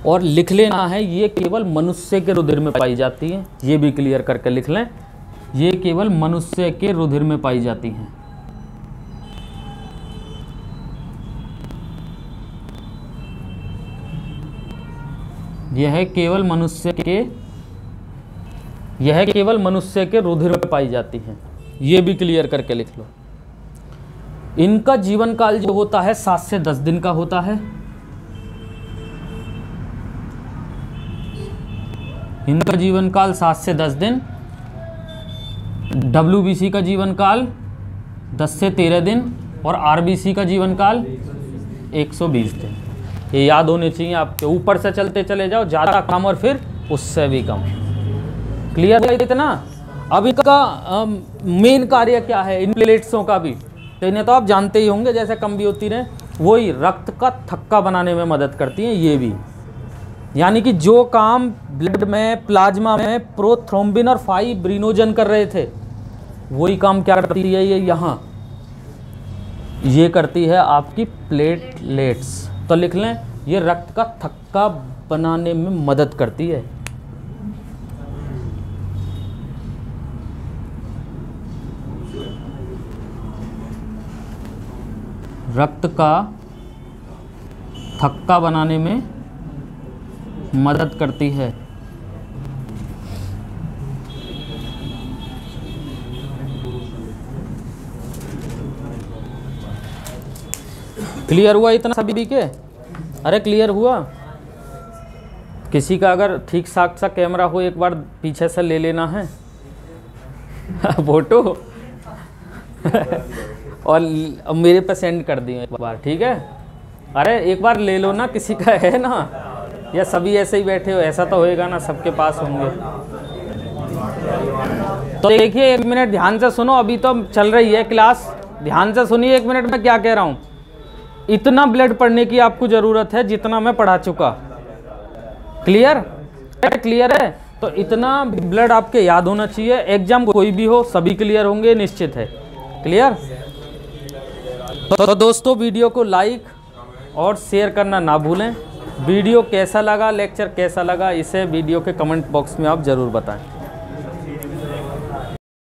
और लिख लेना है, ये केवल मनुष्य के रुधिर में पाई जाती हैं। ये भी क्लियर करके लिख लें, ये केवल मनुष्य के रुधिर में पाई जाती हैं। यह केवल मनुष्य के रुधिर में पाई जाती हैं। ये भी क्लियर करके लिख लो। इनका जीवन काल जो होता है 7 से 10 दिन का होता है। इनका जीवन काल 7 से 10 दिन। WBC का जीवन काल 10 से 13 दिन और RBC का जीवन काल 120 दिन। ये याद होने चाहिए आपके। ऊपर से चलते चले जाओ, ज़्यादा कम और फिर उससे भी कम। क्लियर है इतना। अब इनका मेन कार्य क्या है इन प्लेट्सों का भी, तो इन्हें तो आप जानते ही होंगे, जैसे कम भी होती रहे, वही रक्त का थक्का बनाने में मदद करती हैं ये भी। यानी कि जो काम ब्लड में, प्लाज्मा में प्रोथ्रोम्बिन और फाइब्रिनोजन कर रहे थे, वही काम क्या करती है ये यहाँ, ये करती है आपकी प्लेटलेट्स। तो लिख लें, ये रक्त का थक्का बनाने में मदद करती है। रक्त का थक्का बनाने में मदद करती है। क्लियर हुआ इतना सभी के? अरे क्लियर हुआ? किसी का अगर ठीक ठाक सा कैमरा हो एक बार पीछे से ले लेना है फोटो और मेरे पे सेंड कर दियो एक बार, ठीक है? अरे एक बार ले लो ना, किसी का है ना, या सभी ऐसे ही बैठे हो? ऐसा तो होएगा ना, सबके पास होंगे। तो देखिए 1 मिनट ध्यान से सुनो, अभी तो चल रही है क्लास, ध्यान से सुनिए, 1 मिनट में क्या कह रहा हूँ। इतना ब्लड पढ़ने की आपको ज़रूरत है जितना मैं पढ़ा चुका। क्लियर? क्लियर है? तो इतना ब्लड आपके याद होना चाहिए। एग्जाम कोई भी हो, सभी क्लियर होंगे, निश्चित है। क्लियर? तो दोस्तों, वीडियो को लाइक और शेयर करना ना भूलें। वीडियो कैसा लगा, लेक्चर कैसा लगा, इसे वीडियो के कमेंट बॉक्स में आप ज़रूर बताएं।